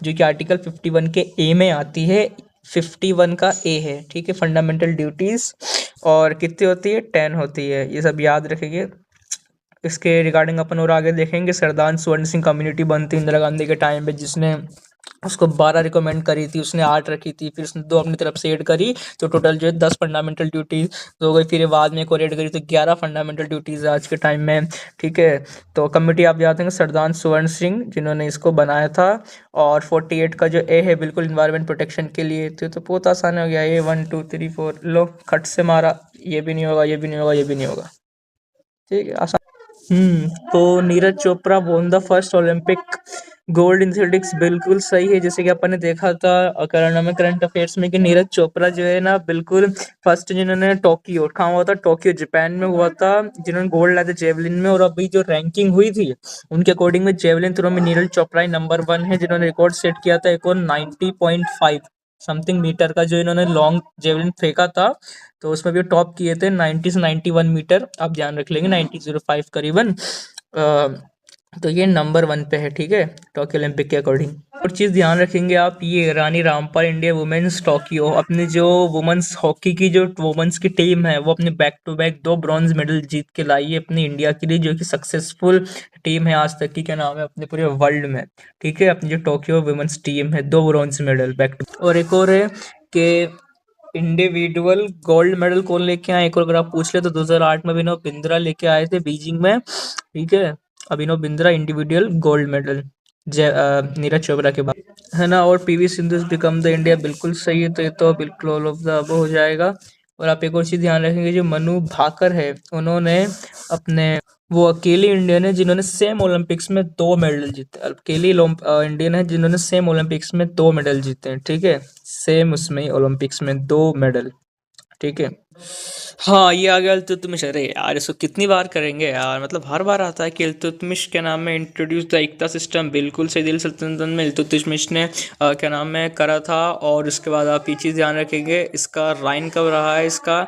जो कि आर्टिकल 51 के ए में आती है। 51 का ए है, ठीक है, फंडामेंटल ड्यूटीज, और कितनी होती है, 10 होती है, ये सब याद रखेंगे। इसके रिगार्डिंग अपन और आगे देखेंगे। सरदार स्वर्ण सिंह कम्युनिटी बनती इंदिरा गांधी के टाइम पे, जिसने उसको 12 रिकमेंड करी थी, उसने 8 रखी थी, फिर उसने 2 अपनी तरफ से ऐड करी, तो टोटल जो है 10 फंडामेंटल ड्यूटीज हो गई। फिर बाद में एक और ऐड करी, तो 11 फंडामेंटल ड्यूटीज आज के टाइम में। ठीक है, तो कमेटी आप याद रखेंगे सरदार स्वर्ण सिंह जिन्होंने इसको बनाया था। और 48 का जो ए है, बिल्कुल इन्वायरमेंट प्रोटेक्शन के लिए। तो बहुत आसान हो गया, ये 1 2 3 4 लो खट से मारा, ये भी नहीं होगा, ये भी नहीं होगा, ये भी नहीं होगा। ठीक है, आसान। तो Neeraj Chopra won the first Olympic gold in athletics, बिल्कुल सही है। जैसे कि अपन ने देखा था करंट अफेयर्स में, कि नीरज चोपड़ा जो है ना, बिल्कुल फर्स्ट जिन्होंने टोक्यो, कहाँ हुआ था, टोक्यो जापान में हुआ था, जिन्होंने गोल्ड लाया था जेवलिन में। और अभी जो रैंकिंग हुई थी उनके अकॉर्डिंग में, जेवलिन थ्रो में नीरज चोपड़ा नंबर 1 है, जिन्होंने रिकॉर्ड सेट किया था एक और 90.5 समथिंग मीटर का, जो इन्होंने लॉन्ग जेवलिन फेंका था, तो उसमें भी टॉप किए थे 90 से 91 मीटर, आप ध्यान रख लेंगे, 90.05 करीबन। तो ये नंबर 1 पे है, ठीक है, टोक्यो ओलंपिक के अकॉर्डिंग। और चीज़ ध्यान रखेंगे आप, ये Rani Rampal India women's Tokyo, अपनी जो वुमेन्स हॉकी की जो वुमेन्स की टीम है वो अपने back to back 2 bronze medal जीत के लाई है अपनी इंडिया के लिए, जो कि सक्सेसफुल टीम है आज तक की, क्या नाम है, अपने पूरे वर्ल्ड में, ठीक है। अपनी जो टोक्यो वुमेन्स टीम है 2 ब्रॉन्ज मेडल बैक टू। और एक और है कि इंडिविजुअल गोल्ड मेडल कौन लेके आए, एक और अगर आप पूछ ले तो 2008 में अभिनव बिंद्रा लेके आए थे बीजिंग में, ठीक है। Abhinav Bindra individual gold medal Neeraj Chopra के बाद, है ना। और PV Sindhu become the India, बिल्कुल सही है, तो ये तो बिल्कुल ऑल ऑफ द अबव हो जाएगा। और आप एक और चीज ध्यान रखेंगे, जो मनु भाकर है उन्होंने अपने, वो अकेली इंडियन है जिन्होंने सेम ओलंपिक्स में 2 मेडल जीते, अकेली इंडियन है जिन्होंने सेम ओलंपिक्स में 2 मेडल जीते हैं, ठीक है, सेम उसमें ओलंपिक्स में 2 मेडल, ठीक है। हाँ, ये आ गया इल्तुतमिश। अरे यार, इसको कितनी बार करेंगे यार, मतलब हर बार आता है कि इल्तुतमिश के नाम में इंट्रोड्यूस द एकता सिस्टम, बिल्कुल सही। दिल्ली सल्तनत में इल्तुतमिश ने क्या नाम है करा था। और उसके बाद आप ये चीज़ ध्यान रखेंगे, इसका राइन कब रहा है इसका,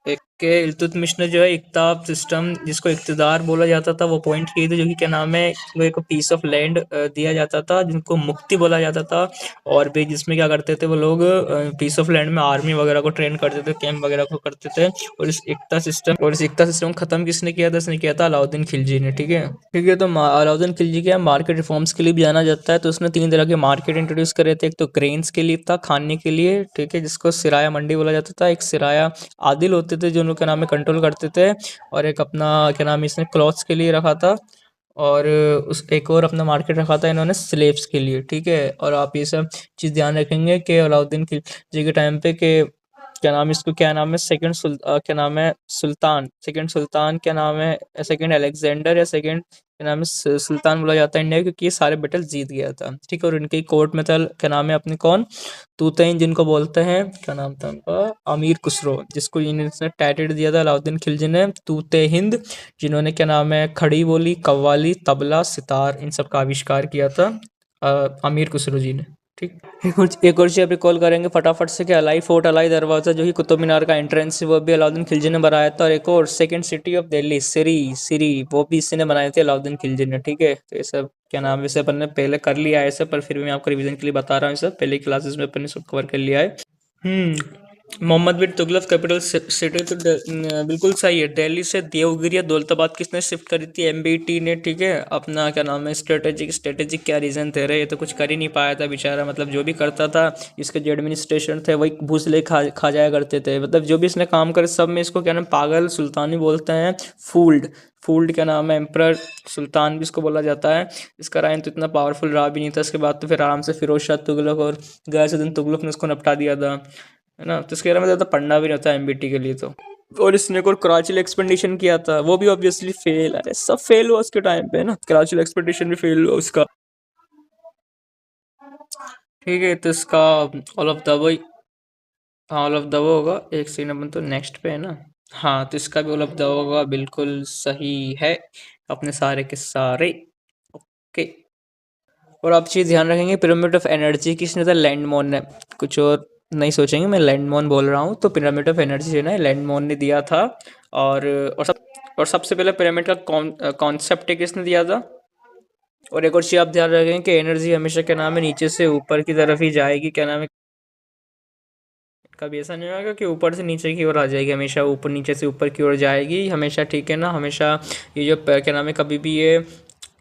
एक के इल्तुतमिश ने जो है इक्ताब सिस्टम, जिसको इक्तदार बोला जाता था, वो पॉइंट किए थे, जो कि क्या नाम है, वो एक पीस ऑफ लैंड दिया जाता था जिनको मुक्ति बोला जाता था। और भी जिसमें क्या करते थे वो लोग, पीस ऑफ लैंड में आर्मी वगैरह को ट्रेन करते थे, कैंप वगैरह को करते थे। और इस एकता सिस्टम को खत्म किसने किया था, इसने किया था अलाउद्दीन खिलजी ने, ठीक है। ठीक है, तो अलाउद्दीन खिलजी क्या मार्केट रिफॉर्म्स के लिए भी जाना जाता है। तो उसने 3 तरह के मार्केट इंट्रोड्यूस करे थे, एक तो ग्रेन्स के लिए था, खाने के लिए, ठीक है, जिसको सिराया मंडी बोला जाता था, एक सिराया आदिल होते थे जो उनके नाम में कंट्रोल करते थे, और एक अपना क्या नाम है, इसने क्लॉथ्स के लिए रखा था। और उस एक और अपना मार्केट रखा था इन्होंने स्लेव्स के लिए, ठीक है। और आप ये सब चीज़ ध्यान रखेंगे कि अलाउद्दीन खिलजी के टाइम पे के क्या नाम है, इसको क्या नाम है, क्या नाम है, सेकंड सुल्तान, क्या नाम है, सेकंड अलेक्जेंडर या सेकंड क्या नाम है, सुल्तान बोला जाता है इंडिया, क्योंकि ये सारे बैटल जीत गया था, ठीक है। और इनके कोर्ट में था, क्या नाम है, अपने कौन, तूतईन, जिनको बोलते हैं, क्या नाम था उनका, अमीर खुसरो, जिसको इन्होंने टाइटल दिया था अलाउद्दीन खिलजी ने, तूते हिंद, जिन्होंने क्या नाम है खड़ी बोली, कव्वाली, तबला, सितार, इन सब का आविष्कार किया था अमीर खुसरो जी ने, ठीक। एक और चीज़ आप रिकॉल करेंगे फटाफट से, कि अलाई फोर्ट, अलाई दरवाज़ा, जो कि कुतुब मीनार का एंट्रेंस है, वो भी अलाउद्दीन खिलजी ने बनाया था। और एक और सेकंड सिटी ऑफ दिल्ली, सिरी, वो भी इसी ने बनाए थे अलाउद्दीन खिलजी ने, ठीक है। तो ये सब क्या नाम है, इसे अपन ने पहले कर लिया है ऐसे, पर फिर भी मैं आपको रिवीजन के लिए बता रहा हूँ, ये सब पहले क्लासेस में अपन ने सब कवर कर लिया है। मोहम्मद बिन तुगलक कैपिटल सिटी, तो बिल्कुल सही है, दिल्ली से देवगिरी या दौलताबाद किसने शिफ्ट करी थी, एमबीटी ने, ठीक है। अपना क्या नाम है, स्ट्रेटेजिक क्या रीजन थे रे, ये तो कुछ कर ही नहीं पाया था बेचारा, मतलब जो भी करता था, इसके जो एडमिनिस्ट्रेशन थे वही भूसले खा जाया करते थे, मतलब जो भी इसने काम करे सब में इसको क्या नाम, पागल सुल्तानी बोलते हैं, फूल्ड क्या नाम है, एम्परर सुल्तान भी इसको बोला जाता है। इसका राइन तो इतना पावरफुल रहा भी नहीं था, इसके बाद तो फिर आराम से फिरोज शाह तुगलक और गयासुद्दीन तुगलक ने उसको निपटा दिया था, है ना। तो इसके बारे में ज़्यादा पढ़ना भी नहीं होता एमबीटी के लिए तो। और इसने एक और कराची एक्सपेडिशन किया था, वो भी ऑब्वियसली फेल है, सब फेल हुआ उसके टाइम पे, ना, कराची एक्सपेडिशन भी फेल हुआ उसका, ठीक है। तो इसका ऑल ऑफ द वो, हाँ ऑल ऑफ द वो होगा, एक सेकंड, अपन तो नेक्स्ट पे है ना। हाँ, तो इसका भी ऑल ऑफ द होगा, बिल्कुल सही है, अपने सारे के सारे, ओके। और आप चीज़ ध्यान रखेंगे, पिरामिड ऑफ एनर्जी किसने था, लैंडमोन ने, कुछ और नहीं सोचेंगे, मैं लैंडमोन बोल रहा हूँ, तो पिरामिड ऑफ एनर्जी जो है ना लैंडमोन ने दिया था। और और सबसे पहले पिरामिड का कॉन्सेप्ट किसने दिया था। और एक और चीज़ आप ध्यान रखेंगे कि एनर्जी हमेशा क्या नाम है नीचे से ऊपर की तरफ ही जाएगी, क्या नाम है, कभी ऐसा नहीं होगा कि ऊपर से नीचे की ओर आ जाएगी, हमेशा ऊपर नीचे से ऊपर की ओर जाएगी हमेशा, ठीक है ना। हमेशा ये जो क्या नाम है, कभी भी ये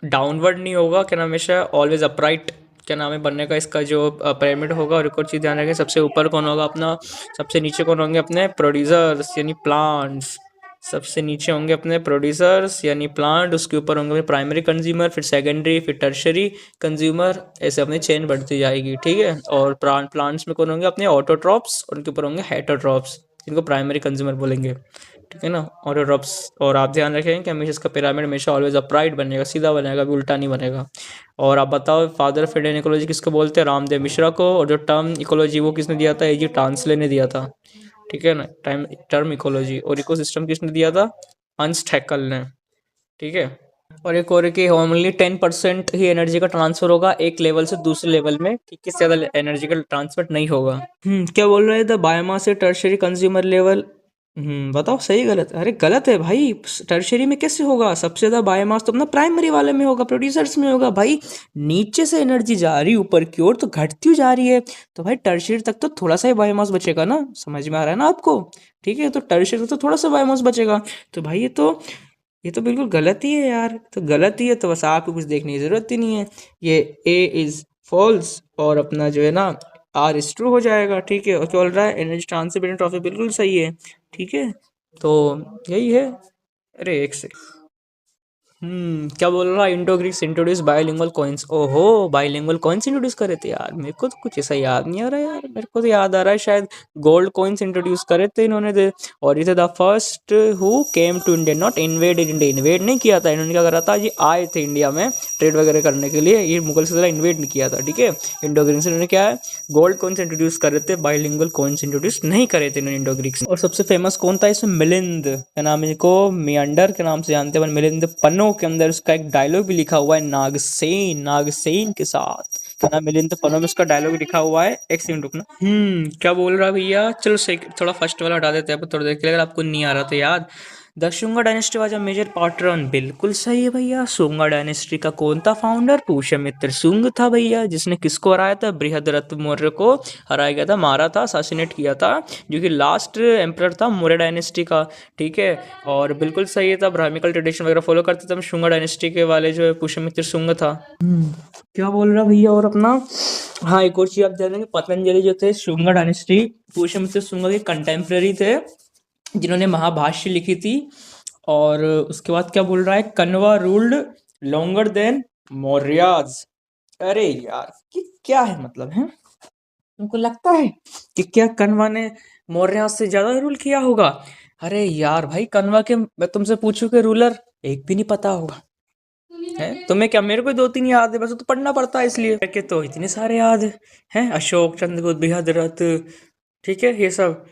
डाउनवर्ड नहीं होगा, क्या नाम, हमेशा ऑलवेज अपराइट, क्या नाम है, बनने का इसका जो पिरामिड होगा। और एक और चीज़ ध्यान रखें, सबसे ऊपर कौन होगा अपना, सबसे नीचे कौन होंगे अपने प्रोड्यूसर्स यानी प्लांट्स, सबसे नीचे होंगे अपने प्रोड्यूसर्स यानी प्लांट, उसके ऊपर होंगे प्राइमरी कंज्यूमर, फिर सेकेंडरी, फिर टर्शरी कंज्यूमर, ऐसे अपनी चेन बढ़ती जाएगी, ठीक है। और प्लांट्स में कौन होंगे अपने ऑटोट्रॉप्स, और उनके ऊपर होंगे हेटरोट्रॉप्स, जिनको प्राइमरी कंज्यूमर बोलेंगे, ठीक है ना, ऑटोट्रॉप्स। और आप ध्यान रखें कि हमेशा इसका पिरामिड हमेशा ऑलवेज अपराइट बनेगा, सीधा बनेगा, कभी उल्टा नहीं बनेगा। और आप बताओ, फादर ऑफ इंडियन इकोलॉजी किसको बोलते हैं, रामदेव मिश्रा को। और जो टर्म इकोलॉजी वो किसने दिया था, एजी टांसले ने दिया था, ठीक है ना, टर्म इकोलॉजी। और इकोसिस्टम किसने दिया था, हंस हैकल ने, ठीक है। और एक और है कि ओनली 10% ही एनर्जी का ट्रांसफर होगा एक लेवल से दूसरे लेवल में, ठीक है, इससे ज़्यादा एनर्जी का ट्रांसफर नहीं होगा। क्या बोल रहे थे, बायोमास से टर्शरी कंज्यूमर लेवल, बताओ सही गलत? अरे गलत है भाई, टर्शियरी में कैसे होगा? सबसे ज्यादा बायोमास तो अपना प्राइमरी वाले में होगा, प्रोड्यूसर्स में होगा भाई। नीचे से एनर्जी जा रही ऊपर की ओर तो घटती हुई जा रही है, तो भाई टर्शियरी तक तो थोड़ा सा ही बायोमास बचेगा ना, समझ में आ रहा है ना आपको? ठीक है, तो टर्शियरी तक तो थोड़ा सा बायोमास बचेगा। तो भाई ये तो बिल्कुल गलत ही है यार, तो गलत ही है, तो बस आपको कुछ देखने की जरूरत ही नहीं है। ये ए इज फॉल्स और अपना जो है ना आर इज ट्रू हो जाएगा। ठीक है, और क्या बोल रहा है? एनर्जी ट्रांसफर बिटवीन ट्रॉफी बिल्कुल सही है। ठीक है, तो यही है। अरे एक सेकंड। क्या बोल रहा? Indo Greeks introduce bilingual coins. ओहो, बायोलिंगुअल कॉइन्स इंट्रोड्यूस करे थे यार, मेरे को तो कुछ ऐसा याद नहीं आ रहा यार। मेरे को तो याद आ रहा है शायद गोल्ड कॉइन्स इंट्रोड्यूस करे थे इन्होंने दे। और ये थे the first who came to India, not invaded India. Invade नहीं किया था इन्होंने, क्या करा था, ये आए थे इंडिया में ट्रेड वगैरह करने के लिए, ये मुगल से इन्वेड नहीं किया था। ठीक है, इंडो ग्रीक्स इन्होंने क्या है, गोल्ड कॉइन्स इंट्रोड्यूस करे थे, बायोलिंगुअल कॉइन्स इंट्रोड्यूस नहीं करे थे इन्होंने इंडो ग्रीक्स। और सबसे फेमस कौन था इसमें? मिलिंद, क्या नाम है, इनको मियांडर के नाम से जानते हैं। मिलिंद पन्नों के अंदर उसका एक डायलॉग भी लिखा हुआ है, नागसेन, नागसेन के साथ। क्या नाम? मिलिंद पन्नों में उसका डायलॉग लिखा हुआ है। एक सेकंड रुकना। क्या बोल रहा भैया? चलो थोड़ा फर्स्ट वाला हटा देते हैं थोड़ा देर के लिए, अगर आपको नहीं आ रहा था याद। The Shunga dynasty was a major pattern, बिल्कुल सही है भैया। शुंगा डायनेस्टी का कौन था फाउंडर? पुष्यमित्र शुंग था भैया, जिसने किसको हराया था? बृहद्रथ मौर्य को हराया गया था, मारा था, असासिनेट किया था, जो कि लास्ट एम्परर था मौर्य डायनेस्टी का। ठीक है, और बिल्कुल सही था, ब्राह्मिकल ट्रेडिशन वगैरह फॉलो करते थे शुंगा डायनेस्टी के वाले जो है पुष्यमित्र शुंग था। क्या बोल रहा भैया? और अपना, हाँ एक और चीज आप जानेंगे, पतंजलि जो थे शुंगा डायनेस्टी पुष्यमित्र शुंग के कंटेम्प्रेरी थे, जिन्होंने महाभाष्य लिखी थी। और उसके बाद क्या बोल रहा है? Kanva ruled longer than Mauryas. अरे यार, कि क्या है मतलब है? तुमको लगता है कि क्या कन्वा ने मौर्याज से ज्यादा रूल किया होगा? अरे यार भाई, कन्वा के मैं तुमसे पूछूं कि रूलर एक भी नहीं पता होगा है तुम्हें? क्या मेरे को दो तीन याद है बस, वो तो पढ़ना पड़ता है इसलिए के, तो इतने सारे याद हैं, अशोक, चंद्रगुप्त, बृहद्रथ, ठीक है ये सब।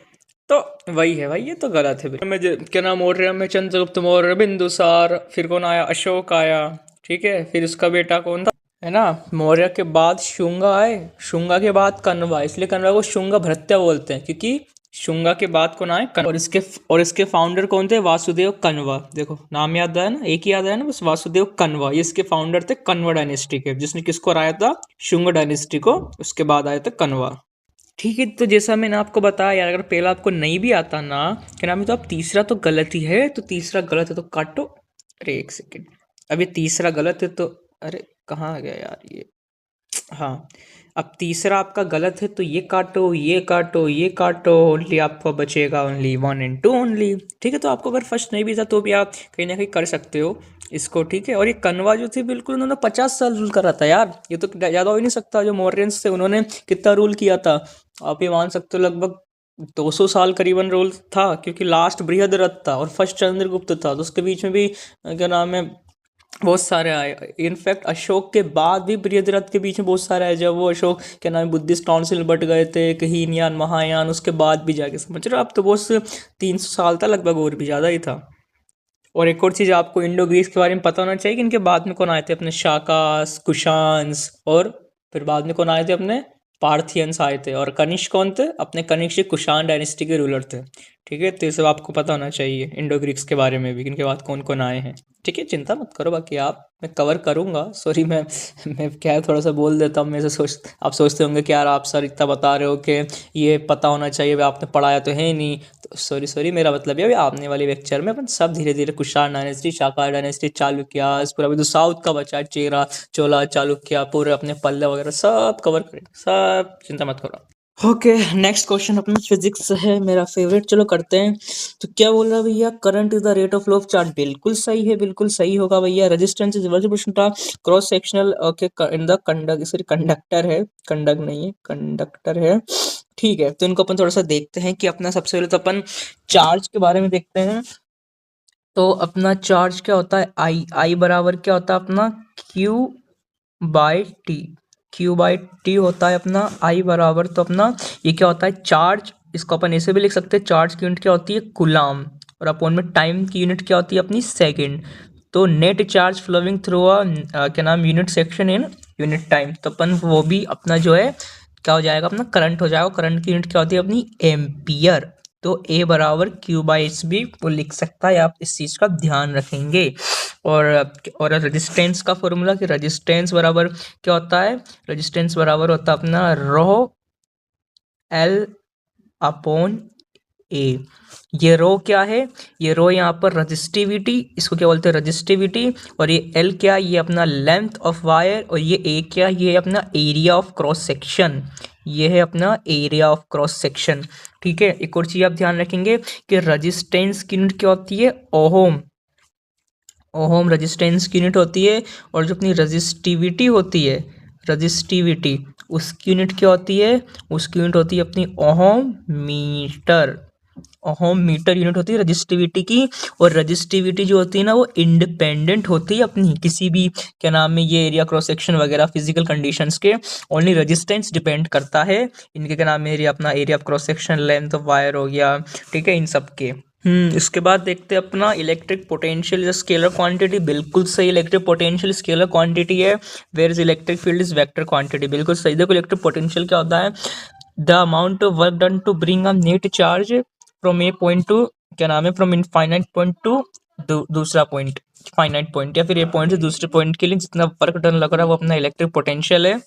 तो वही है भाई, ये तो गलत है भाई। क्या नाम, मौर्य में चंद्रगुप्त मौर्य, बिंदुसार, फिर कौन आया? अशोक आया। ठीक है, फिर उसका बेटा कौन था, है ना, मौर्य के बाद शुंगा आए, शुंगा के बाद कन्वा, इसलिए कन्वा को शुंगा भृत्य बोलते हैं, क्योंकि शुंगा के बाद कौन आए? और इसके फाउंडर कौन थे? वासुदेव कन्वा। देखो नाम याद आया ना, एक ही याद आया ना बस, वासुदेव कन्वा, ये इसके फाउंडर थे कन्वा डायनेस्टी के, जिसने किसको हराया था? शुंगा डायनेस्टी को, उसके बाद आए थे कन्वा। ठीक है, तो जैसा मैंने आपको बताया यार, अगर पहला आपको नहीं भी आता ना, क्या नाम है, तो अब तीसरा तो गलत ही है, तो तीसरा गलत है तो काटो। अरे एक सेकेंड, अब ये तीसरा गलत है तो, अरे कहाँ आ गया यार ये? हाँ, अब तीसरा आपका गलत है तो ये काटो, ये काटो, ये काटो, ओनली आपको बचेगा ओनली 1 and 2 ओनली। ठीक है, तो आपको अगर फर्स्ट नहीं भी था तो भी आप कहीं ना कहीं कर सकते हो इसको। ठीक है, और ये कन्वा जो थी बिल्कुल, उन्होंने 50 साल रूल करा था यार, ये तो ज़्यादा हो ही नहीं सकता। जो मौर्यंस थे उन्होंने कितना रूल किया था? आप ये मान सकते हो लगभग 200 साल करीबन रूल था, क्योंकि लास्ट बृहद्रथ था और फर्स्ट चंद्रगुप्त था, तो उसके बीच में भी क्या नाम है, बहुत सारे आए। इनफैक्ट अशोक के बाद भी बृहद्रथ के बीच में बहुत सारे आए, जब वो अशोक क्या नाम है बुद्धिस्ट काउंसिल बट गए थे, हीनयान, महायान, उसके बाद भी जाके, समझ रहे हो? अब तो बहुत 300 साल था लगभग, और भी ज़्यादा ही था। और एक और चीज़ आपको इंडो ग्रीस के बारे में पता होना चाहिए कि इनके बाद में कौन आए थे, अपने शाकास, कुशान्स, और फिर बाद में कौन आए थे? अपने पार्थियंस आए थे। और कनिष्क कौन थे? अपने कनिष्क कुषाण डायनेस्टी के रूलर थे। ठीक है, तो ये सब आपको पता होना चाहिए इंडो ग्रीक्स के बारे में भी, इनके बाद कौन कौन आए हैं। ठीक है, चिंता मत करो, बाकी आप मैं कवर करूँगा। सॉरी, मैं क्या है थोड़ा सा बोल देता हूँ, मैं से आप सोचते होंगे कि यार आप सर इतना बता रहे हो कि ये पता होना चाहिए, आपने पढ़ाया तो है नहीं। तो सॉरी, मेरा मतलब ये अभी आने वाले लेक्चर में अपन सब धीरे धीरे कुषाण डायनेस्टी, शाका डायनेस्टी, चालुक्यास, पूरा अभी तो साउथ का बचा है, चेरा, चोला, चालुक्य, पूरे अपने पल्लव वगैरह सब कवर करेंगे, सब चिंता मत करो। ओके, नेक्स्ट क्वेश्चन अपना फिजिक्स है, मेरा फेवरेट, चलो करते हैं। तो क्या बोल रहा है भैया? Current is the rate of flow of charge, बिल्कुल सही है, बिल्कुल सही होगा भैया। Resistance is cross sectional, okay, in the conduct, sorry conductor है, कंडक्ट नहीं है, कंडक्टर है। ठीक है, तो इनको अपन थोड़ा सा देखते हैं कि अपना सबसे पहले तो अपन चार्ज के बारे में देखते हैं। तो अपना चार्ज क्या होता है? आई बराबर क्या होता है अपना? Q/T, Q/T होता है अपना आई बराबर। तो अपना ये क्या होता है? चार्ज, इसको अपन ऐसे भी लिख सकते हैं, चार्ज की यूनिट क्या होती है? कूलाम, और अपन में टाइम की यूनिट क्या होती है अपनी? सेकेंड। तो नेट चार्ज फ्लोइंग थ्रू क्या नाम, unit section in unit time, तो अपन वो भी अपना जो है क्या हो जाएगा? अपना करंट हो जाएगा। करंट की यूनिट क्या होती है अपनी? एम्पियर। तो A बराबर Q/S भी वो लिख सकता है, आप इस चीज़ का ध्यान रखेंगे। और रेजिस्टेंस का फॉर्मूला कि रेजिस्टेंस बराबर क्या होता है, रेजिस्टेंस बराबर होता है अपना रो L अपॉन ए। ये रो क्या है, ये रो यहाँ पर रजिस्टिविटी, इसको क्या बोलते हैं रजिस्टिविटी, और ये एल क्या, ये अपना लेंथ ऑफ वायर, और ये ए क्या, ये अपना एरिया ऑफ क्रॉस सेक्शन, ये है अपना एरिया ऑफ क्रॉस सेक्शन। ठीक है, एक और चीज आप ध्यान रखेंगे कि रजिस्टेंस की यूनिट क्या होती है, ओहम। ओहम रजिस्टेंस की यूनिट होती है, और जो अपनी रजिस्टिविटी होती है, रजिस्टिविटी, उसकी यूनिट क्या होती है, उसकी यूनिट होती है अपनी ohm metre. Ohm metre unit होती है रजिस्टिविटी की। और रजिस्टिविटी जो होती है ना, वो इंडिपेंडेंट होती है अपनी किसी भी क्या नाम है, ये एरिया क्रॉस सेक्शन वगैरह फिजिकल कंडीशंस के। ओनली रेजिस्टेंस डिपेंड करता है इनके क्या नाम है, एरिया अपना area of cross section, length of wire हो गया, ठीक है, इन सब के। इसके बाद देखते हैं अपना electric potential is scalar quantity. बिल्कुल सही, इलेक्ट्रिक पोटेंशियल स्केलर क्वांटिटी है, where is electric field is vector quantity. बिल्कुल सही। देखो इलेक्ट्रिक पोटेंशियल क्या होता है, the amount of work done to bring a net charge from a point to क्या नाम है, फ्रॉम इनफाइनाइट पॉइंट टू दूसरा पॉइंट फाइनाइट पॉइंट, या फिर ए पॉइंट से दूसरे पॉइंट के लिए जितना वर्क डन लग रहा है वो अपना इलेक्ट्रिक पोटेंशियल है।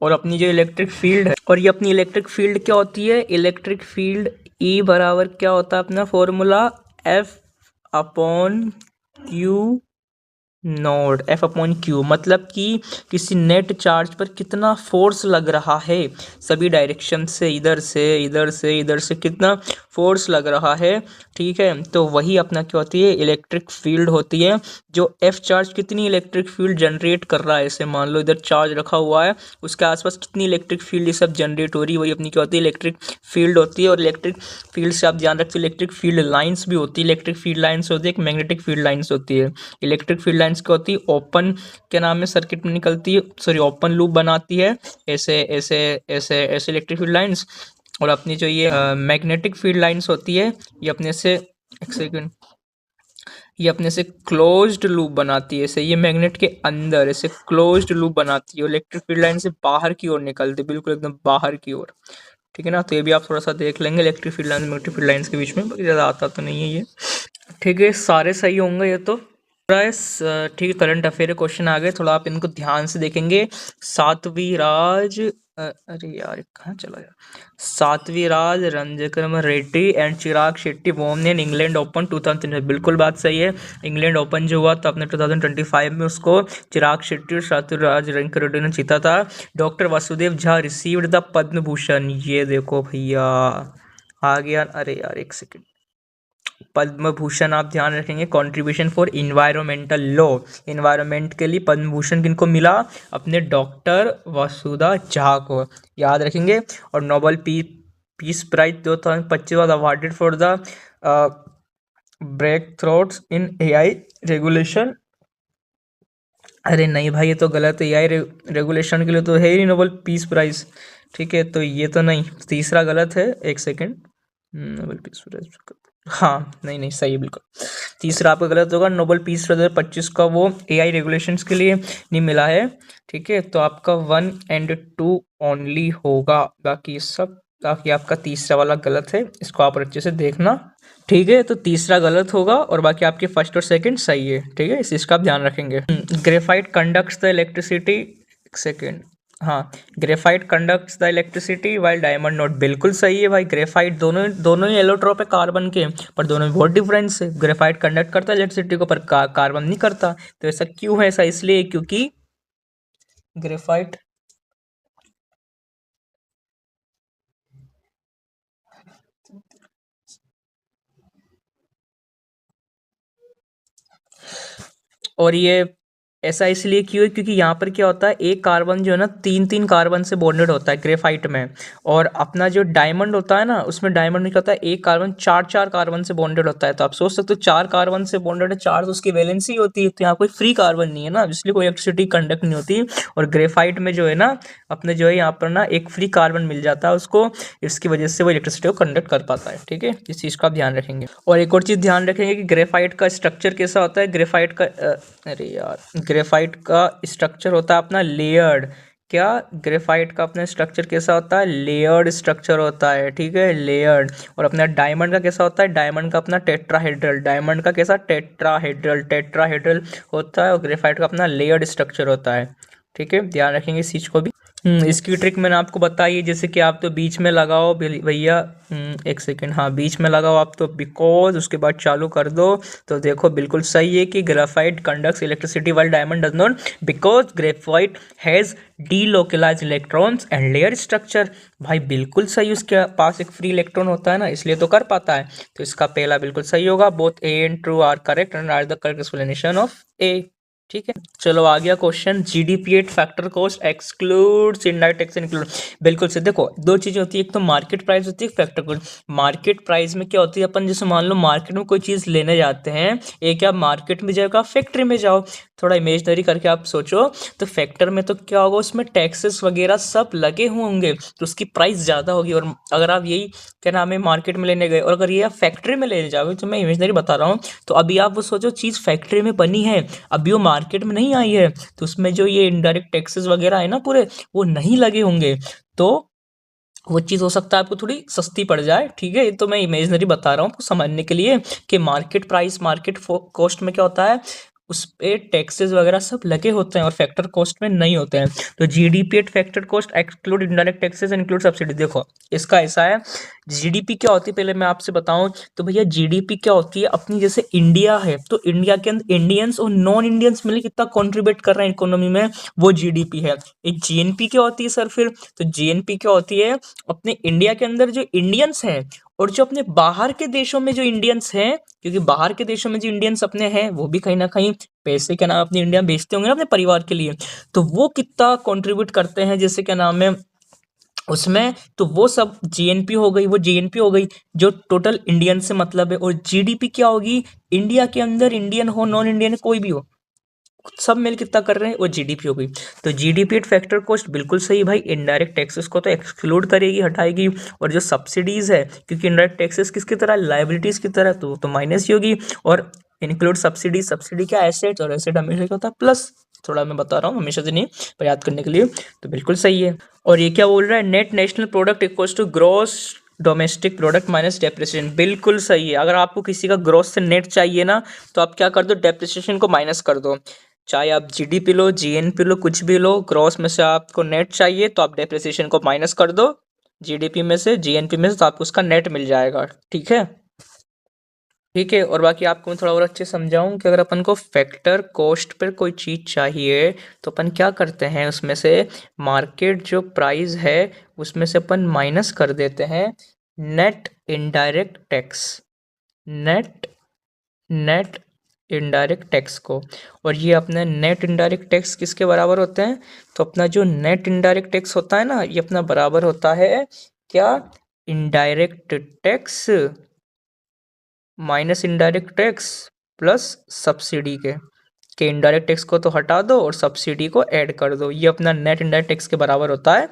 और अपनी जो इलेक्ट्रिक फील्ड है, और ये अपनी इलेक्ट्रिक फील्ड क्या होती है, इलेक्ट्रिक फील्ड ई बराबर क्या होता है अपना formula, F upon Q node, F upon Q, मतलब कि किसी नेट चार्ज पर कितना फोर्स लग रहा है सभी डायरेक्शन से, इधर से इधर से इधर से कितना फोर्स लग रहा है। ठीक है, तो वही अपना क्या होती है, इलेक्ट्रिक फील्ड होती है। जो एफ चार्ज कितनी इलेक्ट्रिक फील्ड जनरेट कर रहा है, ऐसे मान लो इधर चार्ज रखा हुआ है, उसके आसपास कितनी इलेक्ट्रिक फील्ड ये सब जनरेट हो रही है, वही अपनी क्या होती है, इलेक्ट्रिक फील्ड होती है। और इलेक्ट्रिक फील्ड से आप ध्यान रखते हो, इलेक्ट्रिक फील्ड लाइंस भी होती है, इलेक्ट्रिक फील्ड लाइंस होती है, एक मैग्नेटिक फील्ड लाइंस होती है। इलेक्ट्रिक फील्ड लाइंस क्या होती है, ओपन क्या नाम है सर्किट में निकलती है, सॉरी ओपन लूप बनाती है, ऐसे ऐसे ऐसे ऐसे इलेक्ट्रिक फील्ड लाइंस। और अपनी जो ये मैग्नेटिक फील्ड लाइंस होती है, ये अपने से एक सेकेंड, ये अपने से क्लोज्ड लूप बनाती है, ऐसे ये मैग्नेट के अंदर ऐसे क्लोज्ड लूप बनाती है, इलेक्ट्रिक फील्ड लाइन से बाहर की ओर निकलती है, बिल्कुल एकदम बाहर की ओर। ठीक है ना, तो ये भी आप थोड़ा सा देख लेंगे electric field line magnetic field lines के बीच में, ज़्यादा आता तो नहीं है ये। ठीक है, सारे सही होंगे ये तो। ठीक है, करंट अफेयर क्वेश्चन आ गए, थोड़ा आप इनको ध्यान से देखेंगे। सातवीं राज अरे यार कहाँ चला यार, सातवीं राज रंजकरम रेड्डी एंड चिराग शेट्टी वोन इन इंग्लैंड ओपन 2003। बिल्कुल बात सही है, इंग्लैंड ओपन जो हुआ तो अपने 2025 में उसको चिराग शेट्टी और सातवीराज रंजकर रेड्डी ने जीता था। Doctor Vasudev Jha received the Padma Bhushan, ये देखो भैया आ गया, अरे यार एक सेकेंड, पद्म भूषण आप ध्यान रखेंगे, contribution for environmental law, environment के लिए पद्म भूषण किनको मिला, अपने डॉक्टर वसुधा झा को याद रखेंगे। और Nobel Peace Prize 2025 was awarded for the breakthroughs in AI regulation. अरे नहीं भाई ये तो गलत है, एआई रेगुलेशन के लिए तो है ही नोबेल पीस प्राइज। ठीक है, तो ये तो नहीं, तीसरा गलत है, एक सेकेंड, नोबेल पीस प्राइज, हाँ नहीं नहीं सही है बिल्कुल, तीसरा आपका गलत होगा, नोबेल पीस 2025 का वो एआई रेगुलेशंस के लिए नहीं मिला है। ठीक है, तो आपका 1 और 2 ओनली होगा, बाकी सब, बाकी आपका तीसरा वाला गलत है, इसको आप अच्छे से देखना। ठीक है, तो तीसरा गलत होगा और बाकी आपके फर्स्ट और सेकंड सही है। ठीक है, इस चीज़ का आप ध्यान रखेंगे। ग्रेफाइट कंडक्ट्स द इलेक्ट्रिसिटी, एक सेकेंड, हाँ, graphite conducts the electricity while diamond not, बिल्कुल सही है भाई, ग्रेफाइट दोनों दोनों ही एलोट्रोप है कार्बन के, पर दोनों में बहुत डिफरेंस है, ग्रेफाइट कंडक्ट करता है इलेक्ट्रिसिटी को पर कार्बन नहीं करता। तो ऐसा क्यों है, ऐसा इसलिए क्योंकि ग्रेफाइट और ये ऐसा इसलिए क्यों है क्योंकि यहाँ पर क्या होता है, एक कार्बन जो है ना 3 कार्बन से बॉन्डेड होता है ग्रेफाइट में, और अपना जो डायमंड होता है ना उसमें डायमंड में क्या होता है, एक कार्बन 4 कार्बन से बॉन्डेड होता है। तो आप सोच सकते हो 4 कार्बन से बॉन्डेड है, 4 तो उसकी वैलेंसी होती है, तो यहाँ कोई फ्री कार्बन नहीं है ना, इसलिए कोई इलेक्ट्रिसिटी कंडक्ट नहीं होती। और ग्रेफाइट में जो है ना अपने जो है यहाँ पर ना एक फ्री कार्बन मिल जाता है उसको, इसकी वजह से वो इलेक्ट्रिसिटी को कंडक्ट कर पाता है। ठीक है, इस चीज़ का आप ध्यान रखेंगे। और एक और चीज़ ध्यान रखेंगे कि ग्रेफाइट का स्ट्रक्चर कैसा होता है, ग्रेफाइट का अरे यार, ग्रेफाइट का स्ट्रक्चर होता है अपना लेयर्ड, क्या ग्रेफाइट का अपना स्ट्रक्चर कैसा होता है, लेयर्ड स्ट्रक्चर होता है, ठीक है, लेयर्ड। और अपना डायमंड का कैसा होता है, डायमंड का अपना टेट्राहेड्रल, डायमंड का कैसा टेट्राहेड्रल, टेट्राहेड्रल होता है। और ग्रेफाइट का अपना लेयर्ड स्ट्रक्चर होता है, ठीक है, ध्यान रखेंगे इस चीज़ को भी। इसकी ट्रिक मैंने आपको बताई है, जैसे कि आप तो बीच में लगाओ भैया, एक सेकेंड, हाँ बीच में लगाओ आप तो, बिकॉज उसके बाद चालू कर दो। तो देखो बिल्कुल सही है कि graphite conducts electricity while diamond does not, because graphite has delocalised electrons and layer structure. भाई बिल्कुल सही, उसके पास एक फ्री इलेक्ट्रॉन होता है ना, इसलिए तो कर पाता है। तो इसका पहला बिल्कुल सही होगा, both A and true R correct and are the correct explanation of A, ठीक है। चलो आ गया question, GDP at factor cost excludes indirect tax include. बिल्कुल से देखो, दो चीजें होती है, एक तो मार्केट प्राइस होती है, फैक्टर कॉस्ट। मार्केट प्राइस में क्या होती है, अपन जैसे मान लो मार्केट में कोई चीज लेने जाते हैं, एक आप मार्केट में जाओ, फैक्ट्री में जाओ, थोड़ा इमेजनरी करके आप सोचो, तो फैक्टर में तो क्या होगा, उसमें टैक्सेस वगैरह सब लगे होंगे, तो उसकी प्राइस ज़्यादा होगी। और अगर आप यही क्या नाम है मार्केट में लेने गए, और अगर ये आप फैक्ट्री में लेने जाओगे, तो मैं इमेजनरी बता रहा हूँ, तो अभी आप वो सोचो चीज़ फैक्ट्री में बनी है, अभी वो मार्केट में नहीं आई है, तो उसमें जो ये इनडायरेक्ट टैक्सेस वगैरह है ना पूरे, वो नहीं लगे होंगे, तो वो चीज़ हो सकता है आपको थोड़ी सस्ती पड़ जाए, ठीक है। ये तो मैं इमेजनरी बता रहा हूँ आपको समझने के लिए, कि मार्केट प्राइस, मार्केट कॉस्ट में क्या होता है, उस पे टैक्सेस वगैरह सब लगे होते हैं, और फैक्टर कॉस्ट में नहीं होते हैं। तो GDP at factor cost exclude indirect taxes include subsidy. देखो इसका ऐसा है, जीडीपी क्या होती है पहले मैं आपसे बताऊं, तो भैया जीडीपी क्या होती है, अपनी जैसे इंडिया है, तो इंडिया के अंदर इंडियंस और नॉन इंडियंस मिलकर कितना कंट्रीब्यूट कर रहे हैं इकोनॉमी में, वो जीडीपी है। एक जीएनपी क्या होती है सर फिर, तो जीएनपी क्या होती है, अपने इंडिया के अंदर जो इंडियंस हैं, और जो अपने बाहर के देशों में जो इंडियंस हैं, क्योंकि बाहर के देशों में जो इंडियंस अपने हैं, वो भी कहीं ना कहीं पैसे क्या नाम अपनी इंडिया भेजते होंगे ना अपने परिवार के लिए, तो वो कितना कंट्रीब्यूट करते हैं, जैसे क्या नाम है उसमें, तो वो सब जीएनपी हो गई, वो जीएनपी हो गई जो टोटल इंडियन से मतलब है। और जीडीपी क्या होगी, इंडिया के अंदर इंडियन हो नॉन इंडियन कोई भी हो, सब मिल कितना कर रहे हैं, वो जीडीपी हो गई। तो जीडीपी एट फैक्टर कॉस्ट बिल्कुल सही भाई, इनडायरेक्ट टैक्सेस को तो एक्सक्लूड करेगी, हटाएगी। और जो सब्सिडीज है, क्योंकि इनडायरेक्ट टैक्सेस किसकी तरह, लाइबिलिटीज की तरह, तो माइनस ही होगी। और इंक्लूड सब्सिडी, सब्सिडी क्या एसेट, और एसेट हमेशा क्या होता है प्लस, थोड़ा मैं बता रहा हूँ हमेशा से नहीं, पर याद करने के लिए, तो बिल्कुल सही है। और ये क्या बोल रहा है, net national product equals to gross domestic product minus depreciation, बिल्कुल सही है। अगर आपको किसी का ग्रोथ से नेट चाहिए ना, तो आप क्या कर दो, डेप्रिसिएशन को माइनस कर दो। चाहे आप जीडीपी लो, जीएनपी लो, कुछ भी लो, ग्रॉस में से आपको नेट चाहिए तो आप डेप्रिसिएशन को माइनस कर दो, जीडीपी में से, जीएनपी में से, तो आपको उसका नेट मिल जाएगा, ठीक है। ठीक है, और बाकी आपको मैं थोड़ा और अच्छे समझाऊं कि अगर अपन को फैक्टर कॉस्ट पर कोई चीज़ चाहिए, तो अपन क्या करते हैं, उसमें से मार्केट जो प्राइस है उसमें से अपन माइनस कर देते हैं net indirect tax, net net indirect tax को। और ये अपने नेट इनडायरेक्ट टैक्स किसके बराबर होते हैं, तो अपना जो नेट इनडायरेक्ट टैक्स होता है ना, ये अपना बराबर होता है क्या, indirect tax minus indirect tax plus subsidy के इनडायरेक्ट टैक्स को तो हटा दो और सब्सिडी को ऐड कर दो, ये अपना नेट इनडायरेक्ट टैक्स के बराबर होता है।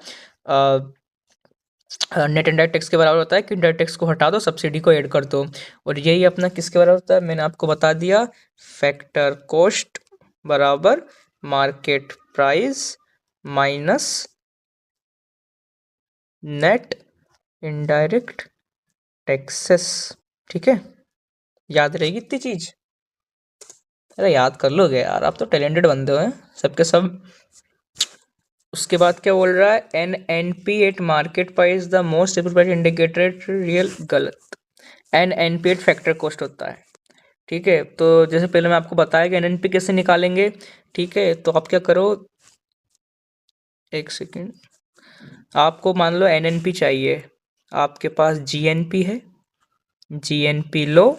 नेट इनडायरेक्ट टैक्स के बराबर होता है कि इनडायरेक्ट टैक्स को हटा दो, सब्सिडी को ऐड कर दो। और यही अपना किसके बराबर होता है, मैंने आपको बता दिया, फैक्टर कॉस्ट बराबर market price minus net indirect taxes, ठीक है। याद रहेगी इतनी चीज, अरे याद कर लोगे यार, आप तो टैलेंटेड बंदे हो हैं सबके सब। उसके बाद क्या बोल रहा है, NNP eight market price the most appropriate indicator, real, गलत। NNP एट फैक्टर कॉस्ट होता है, ठीक है। तो जैसे पहले मैं आपको बताया कि NNP कैसे निकालेंगे, ठीक है। तो आप क्या करो, एक सेकेंड, आपको मान लो NNP चाहिए, आपके पास GNP है, GNP लो,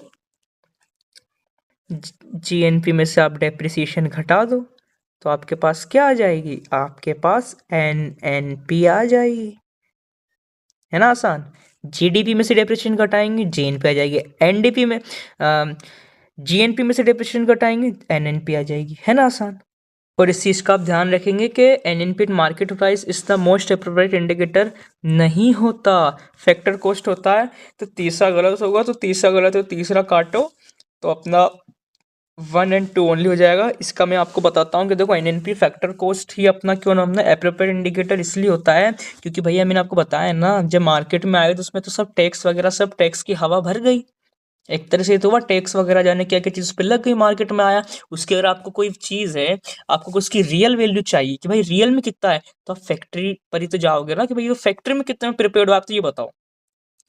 GNP में से आप डेप्रिसिएशन घटा दो, तो आपके पास क्या आ जाएगी, आपके पास NNP आ जाएगी, है ना आसान। जीडीपी में से डेप्रिसिएशन घटाएंगे, जीएनपी आ जाएगी, एनडीपी में जीएनपी में से डेप्रिसिएशन घटाएंगे, एनएनपी आ जाएगी, है ना आसान। और इस चीज़ का आप ध्यान रखेंगे कि NNP market price is the most appropriate indicator नहीं होता, फैक्टर कॉस्ट होता है। तो तीसरा गलत होगा, तो तीसरा गलत है, तीसरा काटो, तो अपना 1 एंड 2 ओनली हो जाएगा। इसका मैं आपको बताता हूँ कि देखो एनएनपी फैक्टर कॉस्ट ही अपना क्यों नाम है एप्रोप्रिएट इंडिकेटर इसलिए होता है क्योंकि भैया मैंने आपको बताया ना, जब मार्केट में आए तो उसमें तो सब टैक्स वगैरह सब टैक्स की हवा भर गई। एक तरह से तो हुआ टैक्स वगैरह जाने क्या क्या चीज पे लग गई मार्केट में आया। उसके अगर आपको कोई चीज है, आपको उसकी रियल वैल्यू चाहिए कि भाई रियल में कितना है, तो आप फैक्ट्री पर ही तो जाओगे ना कि भाई वो फैक्ट्री में कितने में प्रिपेयर्ड हो, आप तो ये बताओ।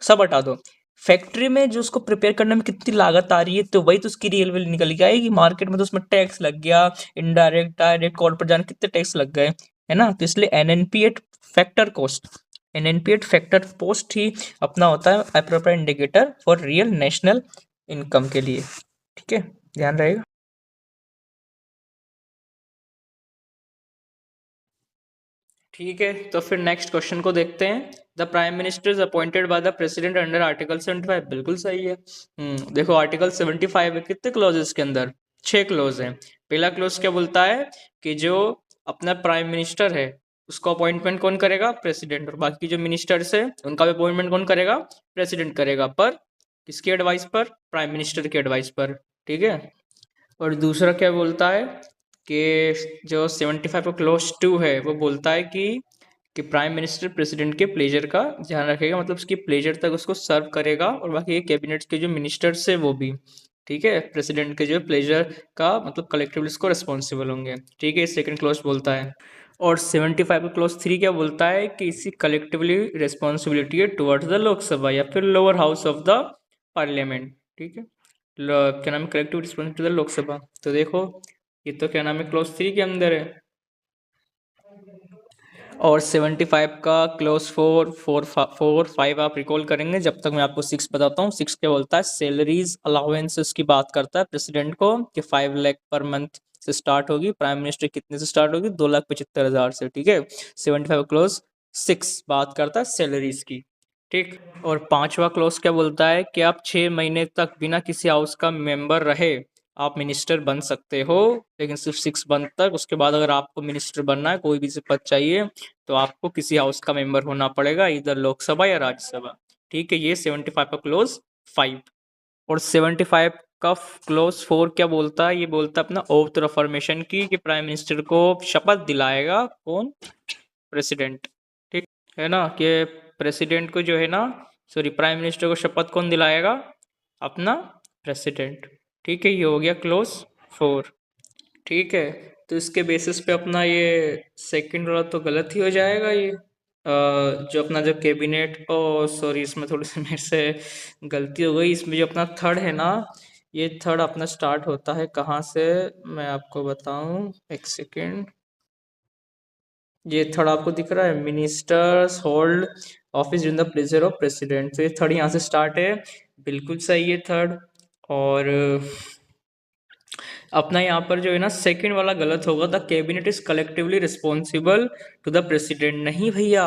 सब हटा दो, फैक्ट्री में जो उसको प्रिपेयर करने में कितनी लागत आ रही है, तो वही तो उसकी रियल वैल्यू निकल के आएगी। मार्केट में तो उसमें टैक्स लग गया, इनडायरेक्ट डायरेक्ट कॉर्पोरेट जाने कितने टैक्स लग गए, है ना। तो इसलिए एनएनपीएट फैक्टर कॉस्ट, एनएनपीएट फैक्टर कॉस्ट ही अपना होता है appropriate indicator for real national income के लिए। ठीक है, ध्यान रहेगा। ठीक है, तो फिर नेक्स्ट क्वेश्चन को देखते हैं। The prime minister is appointed by the president under article 75। बिल्कुल सही है। देखो आर्टिकल 75 है, कितने क्लॉज है इसके अंदर? 6 क्लॉज हैं। पहला क्लॉज क्या बोलता है कि जो अपना प्राइम मिनिस्टर है उसको अपॉइंटमेंट कौन करेगा? प्रेसिडेंट। और बाकी जो मिनिस्टर्स है उनका भी अपॉइंटमेंट कौन करेगा? प्रेसिडेंट करेगा, पर किसकी एडवाइस पर? प्राइम मिनिस्टर की एडवाइस पर। ठीक है। और दूसरा क्या बोलता है कि जो 75 का क्लोज 2 है वो बोलता है कि प्राइम मिनिस्टर प्रेसिडेंट के प्लेजर का ध्यान रखेगा, मतलब उसकी प्लेजर तक उसको सर्व करेगा, और बाकी ये कैबिनेट के जो मिनिस्टर्स है वो भी। ठीक है, प्रेसिडेंट के जो प्लेजर का मतलब कलेक्टिवली उसको रिस्पॉन्सिबल होंगे। ठीक है, सेकंड क्लॉज बोलता है। और 75 का क्लॉज 3 क्या बोलता है कि इसी कलेक्टिवली रिस्पॉन्सिबिलिटी है टुवर्ड्स द लोकसभा या फिर lower house of the parliament. ठीक है, क्या नाम है, कलेक्टिव रिस्पॉन्सिबिलिटी लोकसभा। तो देखो ये तो क्या नाम है क्लॉज 3 के अंदर है। और 75 का क्लोज 4 आप रिकॉल करेंगे, जब तक मैं आपको 6 बताता हूँ। 6 क्या बोलता है? सैलरीज अलाउंसेस की बात करता है प्रेसिडेंट को कि 5 लाख पर मंथ से स्टार्ट होगी। प्राइम मिनिस्टर कितने से स्टार्ट होगी? 2,75,000 से। ठीक है, 75 क्लोज 6 बात करता है सैलरीज की। ठीक। और पांचवा क्लॉज क्या बोलता है कि आप 6 महीने तक बिना किसी हाउस का मेंबर रहे आप मिनिस्टर बन सकते हो, लेकिन सिर्फ 6 मंथ तक। उसके बाद अगर आपको मिनिस्टर बनना है, कोई भी से पद चाहिए, तो आपको किसी हाउस का मेंबर होना पड़ेगा, इधर लोकसभा या राज्यसभा। ठीक है, ये 75 का क्लोज 5। और 75 का क्लोज 4 क्या बोलता है? ये बोलता है अपना ओथ रेफर्मेशन की, कि प्राइम मिनिस्टर को शपथ दिलाएगा कौन? प्रेसिडेंट। ठीक है ना, कि प्रेसिडेंट को जो है ना, सॉरी, प्राइम मिनिस्टर को शपथ कौन दिलाएगा? अपना प्रेसिडेंट। ठीक है, ये हो गया क्लोज 4। ठीक है, तो इसके बेसिस पे अपना ये सेकंड वाला तो गलत ही हो जाएगा। ये जो अपना जो कैबिनेट, ओ सॉरी, इसमें थोड़ी सी मेरे से गलती हो गई। इसमें जो अपना थर्ड है ना, ये थर्ड अपना स्टार्ट होता है कहाँ से, मैं आपको बताऊं, एक सेकेंड। ये थर्ड आपको दिख रहा है, ministers hold office in the pleasure of president, तो ये थर्ड यहाँ से स्टार्ट है। बिल्कुल सही है थर्ड। और अपना यहाँ पर जो है ना सेकंड वाला गलत होगा, the cabinet is collectively responsible to the president. नहीं भैया,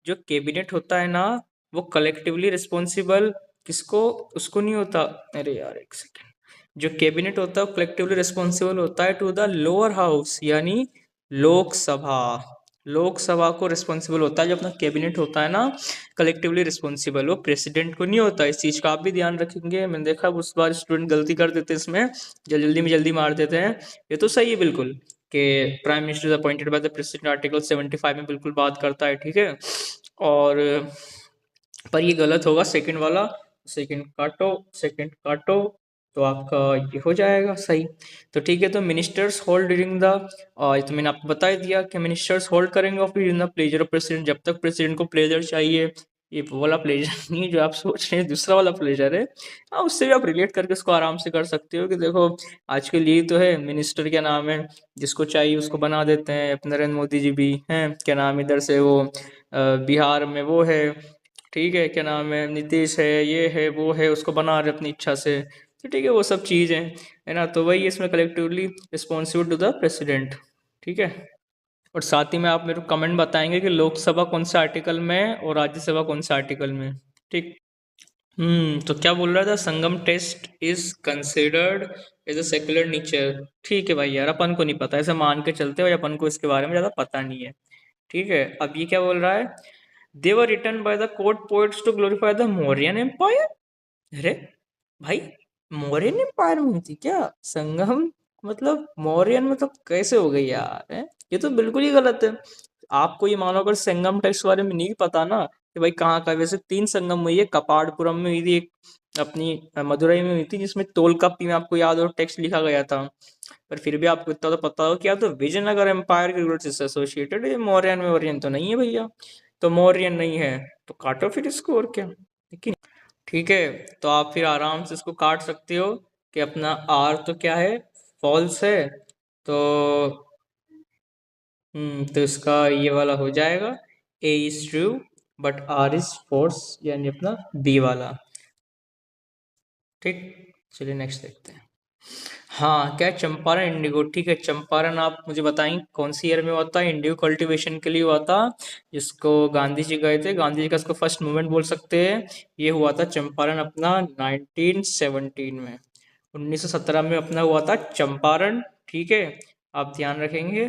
जो कैबिनेट होता है ना वो कलेक्टिवली रिस्पॉन्सिबल किसको? उसको नहीं होता। अरे यार एक सेकेंड, जो कैबिनेट होता है वो कलेक्टिवली रिस्पॉन्सिबल होता है टू द लोअर हाउस, यानी लोकसभा। लोकसभा को रिस्पॉन्सिबल होता है जो अपना कैबिनेट होता है ना, कलेक्टिवली रिस्पॉन्सिबल, वो प्रेसिडेंट को नहीं होता। इस चीज का आप भी ध्यान रखेंगे। मैंने देखा उस बार स्टूडेंट गलती कर देते हैं इसमें, जल्दी में जल्दी मार देते हैं। ये तो सही है बिल्कुल कि prime minister is appointed by the president, article 75 में बिल्कुल बात करता है। ठीक है, और पर ये गलत होगा सेकंड वाला। सेकंड काटो, सेकंड काटो, तो आपका ये हो जाएगा सही। तो ठीक है, तो मिनिस्टर्स होल्ड ड्यूरिंग द, ये तो मैंने आपको बता ही दिया कि मिनिस्टर्स होल्ड करेंगे of during the pleasure of president, जब तक प्रेसिडेंट को प्लेजर चाहिए। ये वो वाला प्लेजर नहीं है जो आप सोच रहे हैं, दूसरा वाला प्लेजर है। हाँ, उससे भी आप रिलेट करके उसको आराम से कर सकते हो कि देखो आजकल यही तो है, मिनिस्टर क्या नाम है, जिसको चाहिए उसको बना देते हैं। अपने नरेंद्र मोदी जी भी हैं, क्या नाम, इधर से वो बिहार में वो है। ठीक है, क्या नाम है, नीतीश है, ये है वो है, उसको बना रहे अपनी इच्छा से। तो ठीक है, वो सब चीज़ है ना। तो वही इसमें collectively responsible to the president. ठीक है, और साथ ही में आप मेरे को कमेंट बताएंगे कि लोकसभा कौन सा आर्टिकल में है और राज्यसभा कौन सा आर्टिकल में है। ठीक। तो क्या बोल रहा था? Sangam text is considered as a secular nature. ठीक है भाई, यार अपन को नहीं पता, ऐसे मान के चलते हो, अपन को इसके बारे में ज़्यादा पता नहीं है। ठीक है, अब ये क्या बोल रहा है? They were written by the court poets to glorify the Mauryan empire. अरे भाई, मौर्यन एम्पायर में हुई थी क्या संगम? मतलब मौर्यन में तो कैसे हो गई यार है? ये तो बिल्कुल ही गलत है। आपको ये मानो अगर संगम टेक्स बारे में नहीं पता ना कि भाई कहाँ का, वैसे 3 संगम हुई है। कपाड़पुरम में हुई थी एक, अपनी मदुरई में हुई थी जिसमें तोलकाप्पी में आपको याद हो टेक्स्ट लिखा गया था। पर फिर भी आपको इतना तो पता हो क्या, तो विजयनगर एम्पायर के रूलर से एसोसिएटेड है। मौर्यन में मौर्यन तो नहीं है भैया, तो मौर्यन नहीं है तो काटो फिर इसको, और क्या। लेकिन ठीक है, तो आप फिर आराम से इसको काट सकते हो कि अपना आर तो क्या है, फॉल्स है। तो तो इसका ये वाला हो जाएगा, A is true but R is false, यानी अपना बी वाला। ठीक, चलिए नेक्स्ट देखते हैं। हाँ, क्या चंपारण इंडिगो, ठीक है। चंपारण आप मुझे बताएं कौन सी ईयर में हुआ था? इंडिगो कल्टीवेशन के लिए हुआ था, जिसको गांधी जी गए थे। गांधी जी का इसको फर्स्ट मूवमेंट बोल सकते हैं। ये हुआ था चंपारण अपना 1917 में। 1917 में अपना हुआ था चंपारण, ठीक है, आप ध्यान रखेंगे।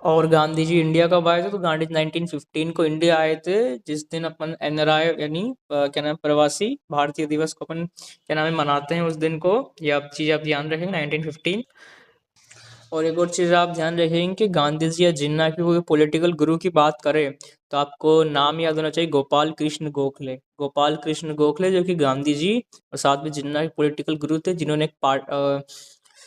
और गांधी जी इंडिया कब आए थे? तो गांधी 1915 को इंडिया आए थे, जिस दिन अपन एनआरआई यानी क्या नाम, प्रवासी भारतीय दिवस को अपन क्या नाम है मनाते हैं उस दिन को। ये आप चीज़ आप ध्यान रखेंगे 1915। और एक और चीज़ आप ध्यान रखेंगे कि गांधी जी या जिन्ना की कोई पॉलिटिकल गुरु की बात करें तो आपको नाम याद होना चाहिए, गोपाल कृष्ण गोखले। गोपाल कृष्ण गोखले जो कि गांधी जी और साथ में जिन्ना के पॉलिटिकल गुरु थे, जिन्होंने एक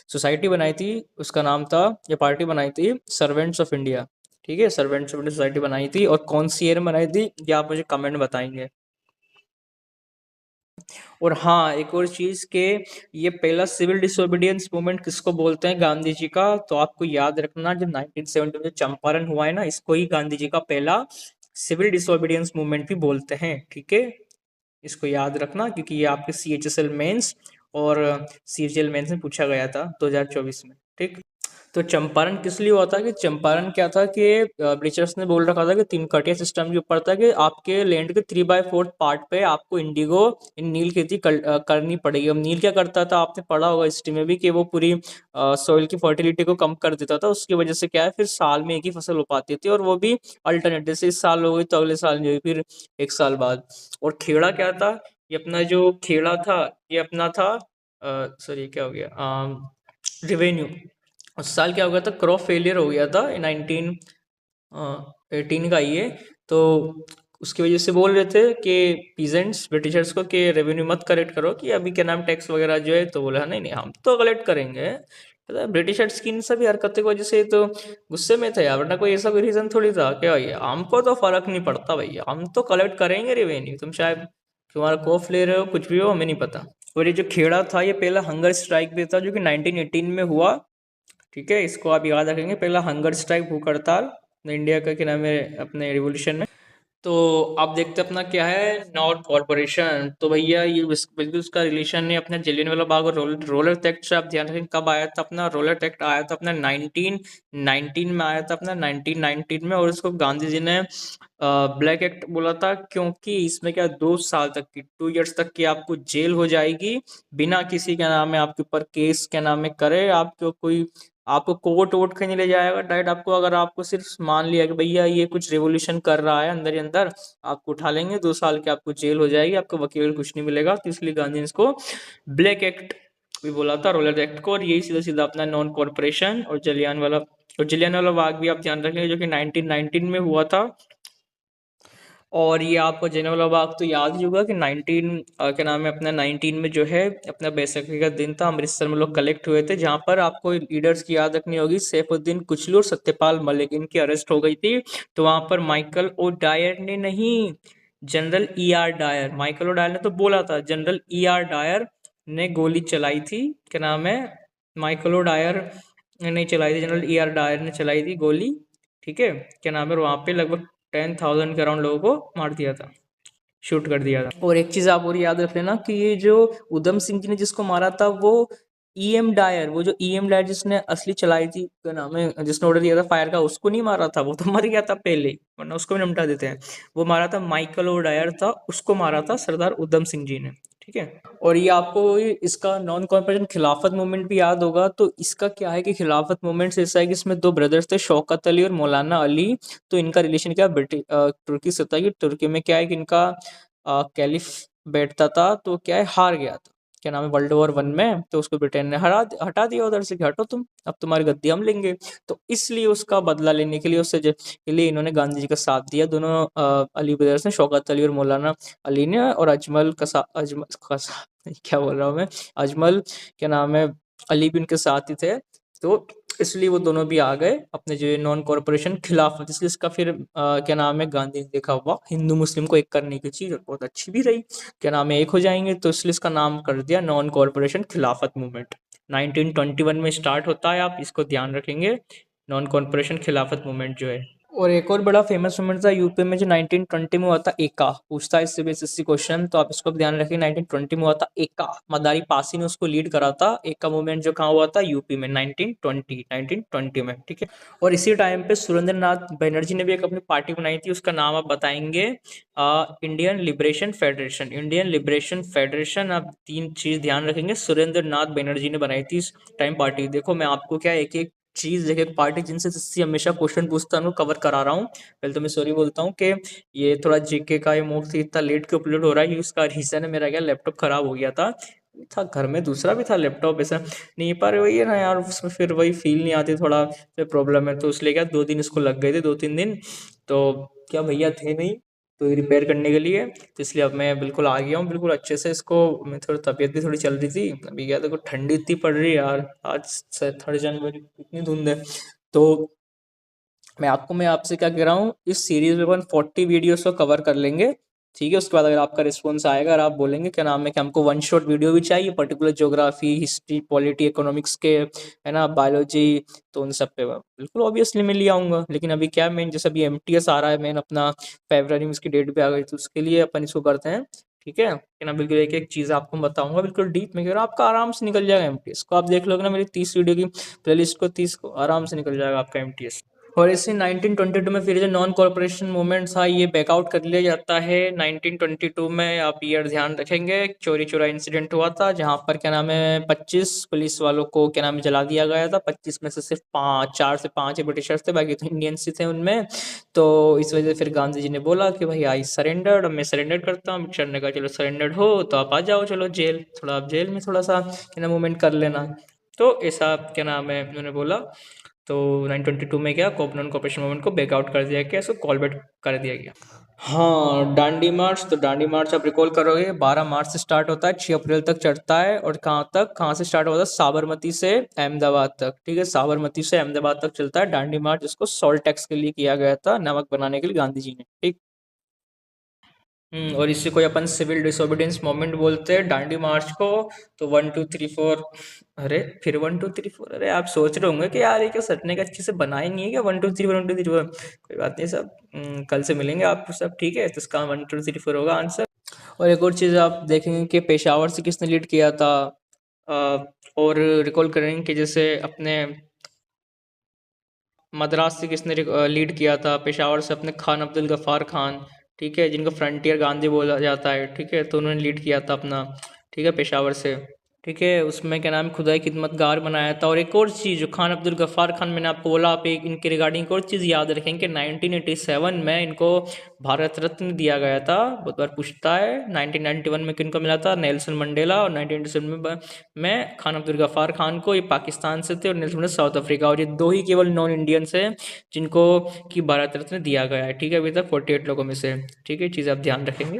सोसाइटी बनाई थी, उसका नाम था, या पार्टी बनाई थी, सर्वेंट्स ऑफ इंडिया। ठीक है, सर्वेंट्स ऑफ इंडिया सोसाइटी बनाई थी, और कौन सी ईयर में बनाई थी ये आप मुझे कमेंट बताएंगे। और हाँ, एक और चीज के, ये पहला सिविल डिसोबीडियंस मूवमेंट किसको बोलते हैं गांधी जी का? तो आपको याद रखना, जब 1970 में चंपारण हुआ है ना, इसको ही गांधी जी का पहला सिविल डिसोबीडियंस मूवमेंट भी बोलते हैं। ठीक है, इसको याद रखना क्योंकि ये आपके CHSL मेंस और CGL मेंस में पूछा गया था 2024 में। ठीक, तो चंपारण किस लिए हुआ था? कि चंपारण क्या था कि ब्रिटिशर्स ने बोल रखा था कि तीन कटिया सिस्टम के ऊपर था कि आपके लैंड के 3/4 पार्ट पे आपको इंडिगो नील खेती करनी पड़ेगी। अब नील क्या करता था, आपने पढ़ा होगा हिस्ट्री में भी, कि वो पूरी सॉइल की फर्टिलिटी को कम कर देता था। उसकी वजह से क्या है, फिर साल में एक ही फसल हो पाती थी, और वो भी अल्टरनेट, जैसे इस साल हो गई तो अगले साल जो है फिर एक साल बाद। और खेड़ा क्या था, ये अपना जो खेड़ा था ये अपना था, सॉरी क्या हो गया, रिवेन्यू। उस साल क्या हो गया था, क्रॉप फेलियर हो गया था 1918 का ये। तो उसकी वजह से बोल रहे थे कि पीजेंट्स ब्रिटिशर्स को कि रेवेन्यू मत कलेक्ट करो, कि अभी क्या नाम टैक्स वगैरह जो है। तो बोला नहीं नहीं हम तो कलेक्ट करेंगे। तो ब्रिटिशर्स की इन सभी हरकतों की वजह से तो गुस्से में थे यार, वरना कोई ऐसा कोई रीजन थोड़ी था क्या भैया, हमको तो फर्क नहीं पड़ता भैया, हम तो कलेक्ट करेंगे रेवेन्यू, तुम शायद तुम्हारा कॉफ ले रहे हो कुछ भी हो हमें नहीं पता। और ये जो खेड़ा था ये पहला हंगर स्ट्राइक भी था जो कि 1918 में हुआ। ठीक है, इसको आप याद रखेंगे, पहला हंगर स्ट्राइक, भूख हड़ताल इंडिया का क्या नाम है अपने रिवॉल्यूशन में। तो आप देखते हैं अपना क्या है, नॉर्थ कॉर्पोरेशन। तो भैया ये बिल्कुल उसका रिलेशन है अपने जलियनवाला बाग और रोलर एक्ट से। आप ध्यान रखें कब आया था अपना रोलर एक्ट, आया था अपना 1919 में आया था अपना 1919 में। और इसको गांधी जी ने ब्लैक एक्ट बोला था, क्योंकि इसमें क्या 2 साल तक की, 2 इयर्स तक की आपको जेल हो जाएगी, बिना किसी क्या नाम है आपके ऊपर केस क्या नाम है करे। आपको कोई, आपको कोर्ट वोट कहीं नहीं ले जाएगा, डायरेक्ट आपको, अगर आपको सिर्फ मान लिया कि भैया ये कुछ रेवोल्यूशन कर रहा है अंदर ही अंदर, आपको उठा लेंगे, 2 साल की आपको जेल हो जाएगी, आपको वकील कुछ नहीं मिलेगा। तो इसलिए गांधी ने इसको ब्लैक एक्ट भी बोला था, रोलर एक्ट को। और यही सीधा सीधा अपना नॉन कॉर्पोरेशन और जलियांवाला बाग भी आप ध्यान रखेंगे जो कि 1919 में हुआ था। और ये आपको जलियांवाला बाग तो याद ही होगा कि क्या नाम है अपना 19 में जो है अपना बैसाखी का दिन था, अमृतसर में लोग कलेक्ट हुए थे, जहां पर आपको लीडर्स की याद रखनी होगी, सैफुद्दीन कुचलू और सत्यपाल मलिक, इनकी अरेस्ट हो गई थी। तो वहां पर माइकल ओ डायर ने नहीं, general ER Dyer, Michael O'Dwyer ने तो बोला था, जनरल ER डायर ने गोली चलाई थी। क्या नाम है, माइकल ओ डायर ने नहीं चलाई थी, जनरल ER डायर ने चलाई थी गोली। ठीक है, क्या नाम है, वहां पे लगभग 10,000 के अराउंड लोगों को मार दिया था, शूट कर दिया था। और एक चीज आप और याद रख लेना कि ये जो उधम सिंह जी ने जिसको मारा था वो EM डायर, वो जो EM डायर जिसने असली चलाई थी, क्या नाम है, जिसने ऑर्डर दिया था फायर का, उसको नहीं मारा था, वो तो मर गया था पहले ही, वरना उसको भी निपटा देते हैं। वो मारा था माइकल ओ डायर था, उसको मारा था सरदार उधम सिंह जी ने। ठीक है, और ये आपको इसका नॉन कॉर्पोरेशन खिलाफत मूवमेंट भी याद होगा। तो इसका क्या है कि खिलाफत मूवमेंट ऐसा है कि इसमें 2 ब्रदर्स थे, शौकत अली और मौलाना अली। तो इनका रिलेशन क्या, ब्रिटिश तुर्की से था। कि तुर्की में क्या है कि इनका कैलिफ बैठता था तो क्या है, हार गया था, क्या नाम है, वर्ल्ड वॉर 1 में। तो उसको ब्रिटेन ने हटा दिया उधर से कि हटो तुम, अब तुम्हारी गद्दी हम लेंगे। तो इसलिए उसका बदला लेने के लिए के लिए इन्होंने गांधी जी का साथ दिया। दोनों अली ब्रदर्स ने, शौकत अली और मौलाना अली ने, और अजमल क्या बोल रहा हूँ मैं, अजमल, क्या नाम है, अली भी उनके साथ ही थे। तो इसलिए वो दोनों भी आ गए अपने जो नॉन कॉरपोरेशन खिलाफत। इसलिए इसका फिर क्या नाम है, गांधी ने देखा हुआ हिंदू मुस्लिम को एक करने की चीज, और बहुत अच्छी भी रही, क्या नाम है, एक हो जाएंगे। तो इसलिए इसका नाम कर दिया नॉन कॉरपोरेशन खिलाफत मूवमेंट। 1921 में स्टार्ट होता है, आप इसको ध्यान रखेंगे, नॉन कॉरपोरेशन खिलाफत मूवमेंट जो है। और एक और बड़ा फेमस मूवमेंट था यूपी में जो 1920 में हुआ था, एका। पूछता है इससे भी एसएससी क्वेश्चन, तो आप इसको भी ध्यान रखिए। 1920 में हुआ था एका, मदारी पासी ने उसको लीड करा था। एका मूवमेंट जो कहाँ हुआ था, यूपी में, 1920 में, ठीक है। और इसी टाइम पे सुरेंद्र नाथ बनर्जी ने भी एक अपनी पार्टी बनाई थी, उसका नाम आप बताएंगे, Indian liberation federation. Indian liberation federation, आप तीन चीज ध्यान रखेंगे, सुरेंद्र नाथ बनर्जी ने बनाई थी इस टाइम पार्टी। देखो मैं आपको क्या एक एक चीज, देखिए पार्टी जिनसे एसएससी हमेशा क्वेश्चन पूछता है, कवर करा रहा हूँ। पहले तो मैं सॉरी बोलता हूँ कि ये थोड़ा जीके का ये मोड इतना लेट के अपलोड हो रहा है, उसका रीजन है मेरा क्या, लैपटॉप खराब हो गया था घर में, दूसरा भी था लैपटॉप, ऐसा नहीं, पर वही है ना यार, उसमें फिर वही फील नहीं आती, थोड़ा फिर प्रॉब्लम है। तो इसलिए क्या 2 दिन इसको लग गए थे, 2-3 दिन। तो क्या भैया थे नहीं, तो ये रिपेयर करने के लिए, तो इसलिए अब मैं बिल्कुल आ गया हूँ बिल्कुल अच्छे से इसको। मैं थोड़ी तबीयत भी थोड़ी चल रही थी अभी, क्या देखो ठंडी इतनी पड़ रही है यार, आज 3 जनवरी, इतनी धुंध है। तो मैं आपसे क्या कह रहा हूँ, इस सीरीज में अपन 40 वीडियोस को कवर कर लेंगे, ठीक है। उसके बाद अगर आपका रिस्पॉन्स आएगा, अगर आप बोलेंगे क्या नाम है कि हमको वन शॉट वीडियो भी चाहिए particular geography, history, polity, economics के, है ना, बायोलॉजी, तो उन सब पे बिल्कुल ऑब्वियसली मैं ले आऊंगा। लेकिन अभी क्या मेन, जैसे अभी एमटीएस आ रहा है, मेन अपना फरवरी में उसकी डेट भी आ गई, तो उसके लिए अपन इसको करते हैं, ठीक है कि ना। बिल्कुल एक एक चीज आपको बताऊंगा बिल्कुल डीप में, आपका आराम से निकल जाएगा एमटीएस को। आप देख लोगे ना मेरी 30 वीडियो की प्लेलिस्ट को, 30 को आराम से निकल जाएगा आपका एमटीएस। और इसी 1922 में फिर जो नॉन कॉरपोरेशन मूवमेंट था, ये बैकआउट कर लिया जाता है 1922 में। आप ईयर ध्यान रखेंगे, चोरी चोरा इंसिडेंट हुआ था, जहां पर क्या नाम है 25 पुलिस वालों को क्या नाम है जला दिया गया था। 25 में से सिर्फ 4 से 5 ही ब्रिटिशर्स थे, बाकी तो इंडियंस ही थे उनमें। तो इस वजह से फिर गांधी जी ने बोला कि भाई आई सरेंडर्ड, मैं सरेंडर करता हूँ। ब्रिटिशर ने कहा चलो सरेंडर्ड हो तो आप आ जाओ, चलो जेल, थोड़ा आप जेल में थोड़ा सा क्या नाम मूवमेंट कर लेना। तो ऐसा क्या नाम है उन्होंने बोला। तो 1922 में क्या नॉन कॉपरेशन मूवमेंट को बैकआउट कर दिया गया, इसको कॉल बैक कर दिया गया। हाँ, दांडी मार्च, तो दांडी मार्च आप रिकॉल करोगे 12 मार्च से स्टार्ट होता है, 6 अप्रैल तक चढ़ता है। और कहाँ तक, कहाँ से स्टार्ट होता है, साबरमती से अहमदाबाद तक, ठीक है। साबरमती से अहमदाबाद तक चलता है दांडी मार्च, जिसको सॉल्ट टैक्स के लिए किया गया था, नमक बनाने के लिए गांधी जी ने, ठीक। और इसी को अपन सिविल डिसोबीडियंस मूवमेंट बोलते हैं, दांडी मार्च को। तो 1 2 3 4, अरे फिर 1 2 3 4, अरे आप सोच रहे होंगे कि यार ये क्या सटने का अच्छे से बनाए नहीं है क्या, 1 2 3 1 2 3 4। कोई बात नहीं सब, कल से मिलेंगे आप सब, ठीक है। तो इसका 1 2 3 4 होगा आंसर। और एक और चीज़ आप देखेंगे कि पेशावर से किसने लीड किया था, और रिकॉल करेंगे कि जैसे अपने मद्रास से किसने लीड किया था, पेशावर से अपने खान अब्दुल गफ्फार खान, ठीक है, जिनको फ्रंटियर गांधी बोला जाता है, ठीक है। तो उन्होंने लीड किया था अपना, ठीक है, पेशावर से, ठीक है। उसमें क्या नाम है, खुदाई खिदमतगार बनाया था। और एक और चीज़ जो खान अब्दुल गफ्फार खान, मैंने आपको बोला, आप एक इनके रिगार्डिंग एक और चीज़ याद रखेंगे कि 1987 में इनको भारत रत्न दिया गया था। बहुत बार पूछता है 1991 में किनको मिला था, नेल्सन मंडेला। और 1987 में खान अब्दुल गफ्फार खान को, ये पाकिस्तान से थे, और नेल्सन मंडेला साउथ अफ्रीका। और ये दो ही केवल नॉन इंडियंस हैं जिनको कि भारत रत्न दिया गया है, ठीक है, अभी तक 48 लोगों में से, ठीक है। चीज़ आप ध्यान रखेंगे।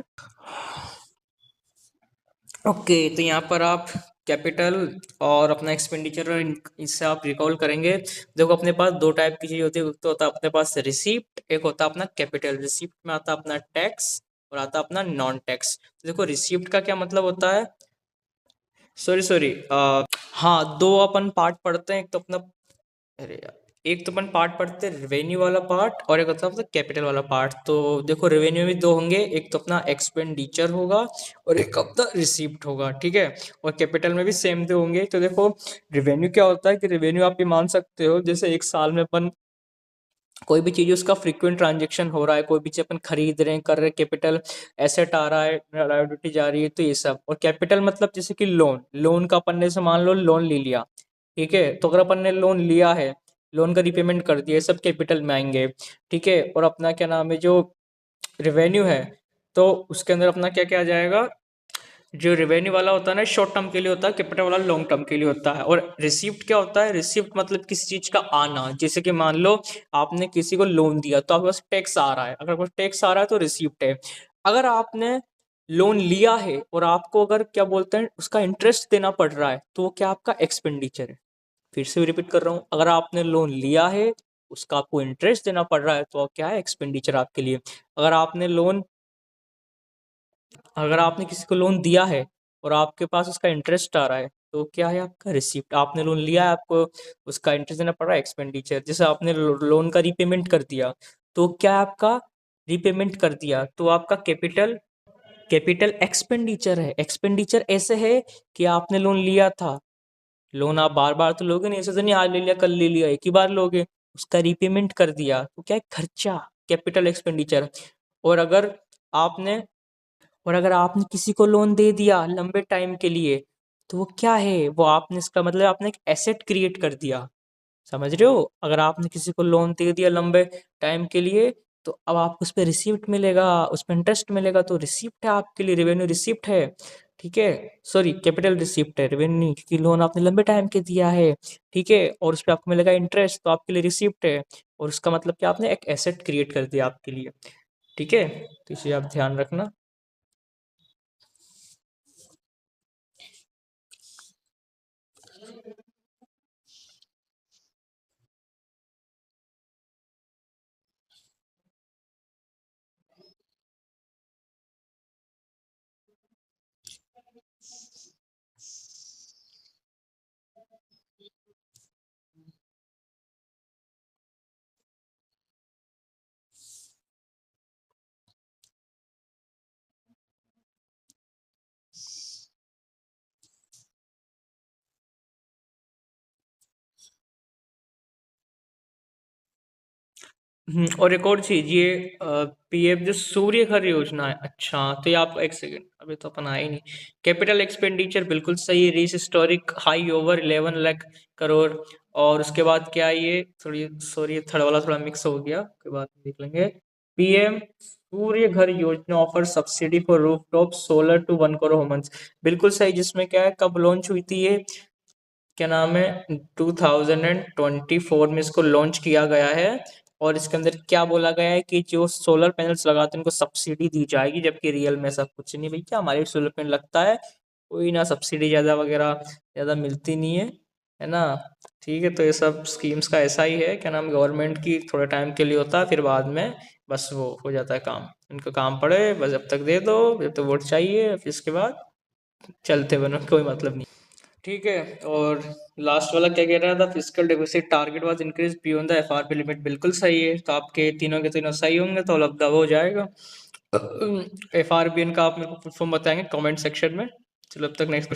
ओके, तो यहाँ पर आप कैपिटल और अपना एक्सपेंडिचर, इससे आप रिकॉल करेंगे। देखो अपने पास दो टाइप की चीज होती है, एक तो होता है अपने पास रिसिप्ट, एक होता है अपना कैपिटल। रिसिप्ट में आता है अपना टैक्स और आता है अपना नॉन टैक्स। तो देखो रिसिप्ट का क्या मतलब होता है, सॉरी सॉरी, हाँ, दो अपन पार्ट पढ़ते हैं, एक तो अपना, अरे यार, एक तो अपन पार्ट पढ़ते हैं रेवेन्यू वाला पार्ट, और एक होता है कैपिटल वाला पार्ट। तो देखो रेवेन्यू में दो होंगे, एक तो अपना एक्सपेंडिचर होगा और एक अपना रिसीप्ट होगा, ठीक है। और कैपिटल में भी सेम दो होंगे। तो देखो रेवेन्यू क्या होता है कि रेवेन्यू आप ये मान सकते हो, जैसे एक साल में अपन कोई भी चीज उसका फ्रीक्वेंट ट्रांजेक्शन हो रहा है, कोई भी चीज अपन खरीद रहे हैं, कर रहे हैं, कैपिटल एसेट आ रहा है, लायबिलिटी जा रही है, तो ये सब। और कैपिटल मतलब जैसे कि लोन, लोन का अपन ने से मान लो लोन ले लिया, ठीक है। तो अगर अपन ने लोन लिया है, लोन का रिपेमेंट कर दिया, ये सब कैपिटल में आएंगे, ठीक है। और अपना क्या नाम है जो रेवेन्यू है, तो उसके अंदर अपना क्या क्या आ जाएगा, जो रेवेन्यू वाला होता है ना शॉर्ट टर्म के लिए होता है, कैपिटल वाला लॉन्ग टर्म के लिए होता है। और रिसिप्ट क्या होता है? रिसिप्ट मतलब किसी चीज का आना। जैसे कि मान लो आपने किसी को लोन दिया तो आपके पास टैक्स आ रहा है, अगर आपके पास टैक्स आ रहा है तो रिसिप्ट है। अगर आपने लोन लिया है और आपको अगर क्या बोलते हैं उसका इंटरेस्ट देना पड़ रहा है तो वो क्या आपका एक्सपेंडिचर है। फिर से रिपीट कर रहा हूँ, अगर आपने लोन लिया है उसका आपको इंटरेस्ट देना पड़ रहा है तो क्या है? एक्सपेंडिचर आपके लिए। अगर आपने लोन अगर आपने किसी को लोन दिया है और आपके पास उसका इंटरेस्ट आ रहा है तो क्या है? आपका रिसिप्ट। आपने लोन लिया है, आपको उसका इंटरेस्ट देना पड़ रहा है, एक्सपेंडिचर। जैसे आपने लोन का रीपेमेंट कर दिया तो क्या है आपका? रीपेमेंट कर दिया तो आपका कैपिटल कैपिटल एक्सपेंडिचर है। एक्सपेंडिचर ऐसे है कि आपने लोन लिया था, लोन आप बार बार तो लोगे नहीं, ऐसे तो नहीं आज ले लिया कल ले लिया, एक ही बार लोगे। उसका रीपेमेंट कर दिया तो क्या है? खर्चा, कैपिटल एक्सपेंडिचर। और अगर आपने और अगर आपने किसी को लोन दे दिया लंबे टाइम के लिए तो वो क्या है? वो आपने इसका मतलब आपने एक एसेट क्रिएट कर दिया। समझ रहे हो? अगर आपने किसी को लोन दे दिया लंबे टाइम के लिए तो अब आपको उस पर रिसिप्ट मिलेगा, उस पर इंटरेस्ट मिलेगा, तो रिसिप्ट है आपके लिए, रेवेन्यू रिसिप्ट है। ठीक है, सॉरी कैपिटल रिसिप्ट है, रेवेन्यू नहीं, क्योंकि लोन आपने लंबे टाइम के दिया है। ठीक है, और उस पर आपको मिलेगा इंटरेस्ट तो आपके लिए रिसिप्ट है। और उसका मतलब कि आपने एक एसेट क्रिएट कर दिया आपके लिए। ठीक है, तो इसे आप ध्यान रखना। और एक और चीज, ये पीएफ जो सूर्य घर योजना है, अच्छा तो ये आपका एक सेकंड, अभी तो अपन आए नहीं। कैपिटल एक्सपेंडिचर बिल्कुल सही, reach historic high over 11 lakh crore. और उसके बाद क्या है ये, थोड़ी सॉरी थर्ड वाला थोड़ा मिक्स हो गया, उसके बाद देख लेंगे। PM Surya Ghar Yojana offer subsidy for rooftop solar to 1 crore homes. बिल्कुल सही, जिसमें क्या है, कब लॉन्च हुई थी ये, क्या नाम है, 2024 में इसको लॉन्च किया गया है। और इसके अंदर क्या बोला गया है कि जो सोलर पैनल्स लगाते हैं उनको सब्सिडी दी जाएगी, जबकि रियल में ऐसा कुछ नहीं भैया। हमारे सोलर पैनल लगता है, कोई ना सब्सिडी ज़्यादा वगैरह ज़्यादा मिलती नहीं है ना। ठीक है, तो ये सब स्कीम्स का ऐसा ही है, क्या नाम, गवर्नमेंट की थोड़े टाइम के लिए होता है, फिर बाद में बस वो हो जाता है काम। इनको काम पड़े बस, जब तक दे दो, जब तक वोट चाहिए, फिर इसके बाद चलते बनो, कोई मतलब नहीं। ठीक है, और लास्ट वाला क्या कह रहा था, physical deficit target was increase beyond the FRP limit. बिल्कुल सही है, तो आपके तीनों के तीनों सही होंगे तो लगभग हो जाएगा। एफआरबीएन का आप मेरे को फुल फॉर्म बताएंगे कमेंट सेक्शन में। चलो अब तक नेक्स्ट।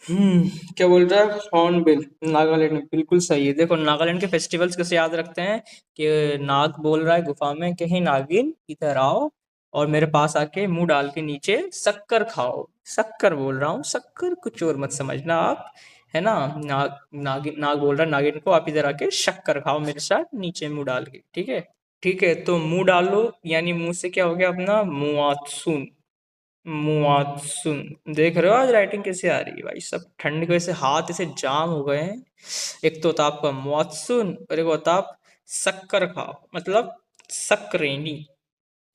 क्या बोल रहा है, हॉर्नबिल नागालैंड में, बिल्कुल सही है। देखो नागालैंड के फेस्टिवल्स कैसे याद रखते हैं कि नाग बोल रहा है गुफा में कि हे नागिन इधर आओ और मेरे पास आके मुंह डाल के नीचे शक्कर खाओ। शक्कर बोल रहा हूँ, शक्कर, कुछ और मत समझना आप, है ना। नाग बोल रहा है नागिन को, आप इधर आके शक्कर खाओ मेरे साथ नीचे मुंह डाल के। ठीक है, ठीक है, तो मुंह डालो यानी मुंह से क्या हो गया अपना, मुआत्सुन। मुआत्सुन, देख रहे हो आज राइटिंग कैसे आ रही है भाई, सब ठंड की वजह से हाथ ऐसे जाम हो गए हैं। एक तो होता आपका मुआत्सुन और एक होता आप शक्कर खाओ, मतलब सक्रेनी,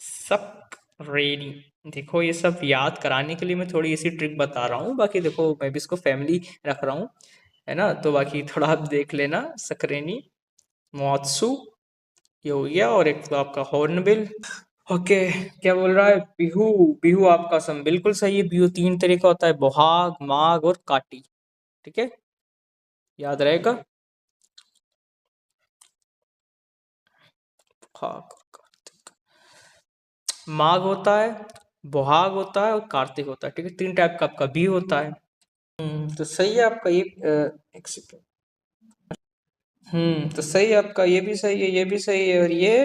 सक्रेनी। देखो ये सब याद कराने के लिए मैं थोड़ी ऐसी ट्रिक बता रहा हूँ, बाकी देखो मैं भी इसको फैमिली रख रहा हूँ, है ना, तो बाकी थोड़ा आप देख लेना। सक्रेनी, मुआत्सु, ये हो गया, और एक तो आपका हॉर्नबिल। ओके, क्या बोल रहा है, बिहू। बिहू आपका सम बिल्कुल सही है। बिहू 3 तरह का होता है, बोहाग, माघ और काटी। ठीक है, याद रहेगा। बोहाग, माघ होता है, बोहाग होता है और कार्तिक होता है। ठीक है, 3 टाइप का आपका बिहू होता है। तो सही है आपका ये, एक सेकेंड। तो सही है आपका, ये भी सही है, ये भी सही है, और ये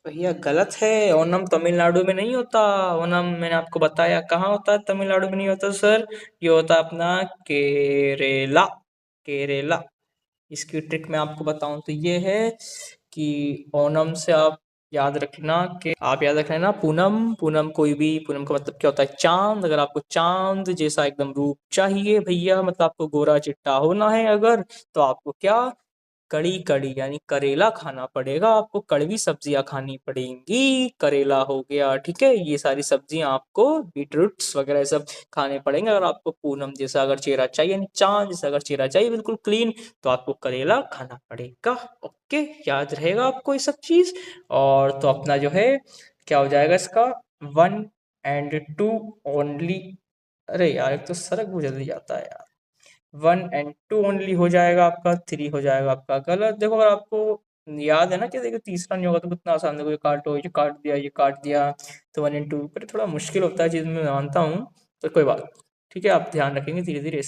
भैया गलत है। ओनम तमिलनाडु में नहीं होता। ओनम मैंने आपको बताया कहाँ होता है, तमिलनाडु में नहीं होता सर। ये होता है अपना केरेला। केरेला। इसकी ट्रिक मैं आपको बताऊं तो ये है कि ओनम से आप याद रखना कि आप याद रखना ना, पूनम, पूनम कोई भी, पूनम का मतलब क्या होता है? चांद। अगर आपको चांद जैसा एकदम रूप चाहिए भैया, मतलब आपको गोरा चिट्टा होना है अगर, तो आपको क्या, कड़ी कड़ी यानी करेला खाना पड़ेगा। आपको कड़वी सब्जियां खानी पड़ेंगी। करेला हो गया, ठीक है, ये सारी सब्जियां आपको, बीटरूट्स वगैरह सब खाने पड़ेंगे। अगर आपको पूनम जैसा अगर चेहरा चाहिए, यानी चांद जैसा अगर चेहरा चाहिए बिल्कुल क्लीन, तो आपको करेला खाना पड़ेगा। ओके, याद रहेगा आपको ये सब चीज। और तो अपना जो है क्या हो जाएगा इसका, 1 and 2 ओनली। अरे यार, एक तो सड़क बहुत जल्दी जाता है यार। 1 and 2 ओनली हो जाएगा आपका, 3 हो जाएगा आपका गलत। देखो, अगर आपको याद है ना कि देखो तीसरा नहीं होगा तो कितना आसान, देखो ये काटो, ये काट दिया, ये काट दिया, तो 1 and 2 पर थोड़ा मुश्किल होता है चीज, मैं मानता हूँ। तो कोई बात नहीं, ठीक है, आप ध्यान रखेंगे धीरे धीरे।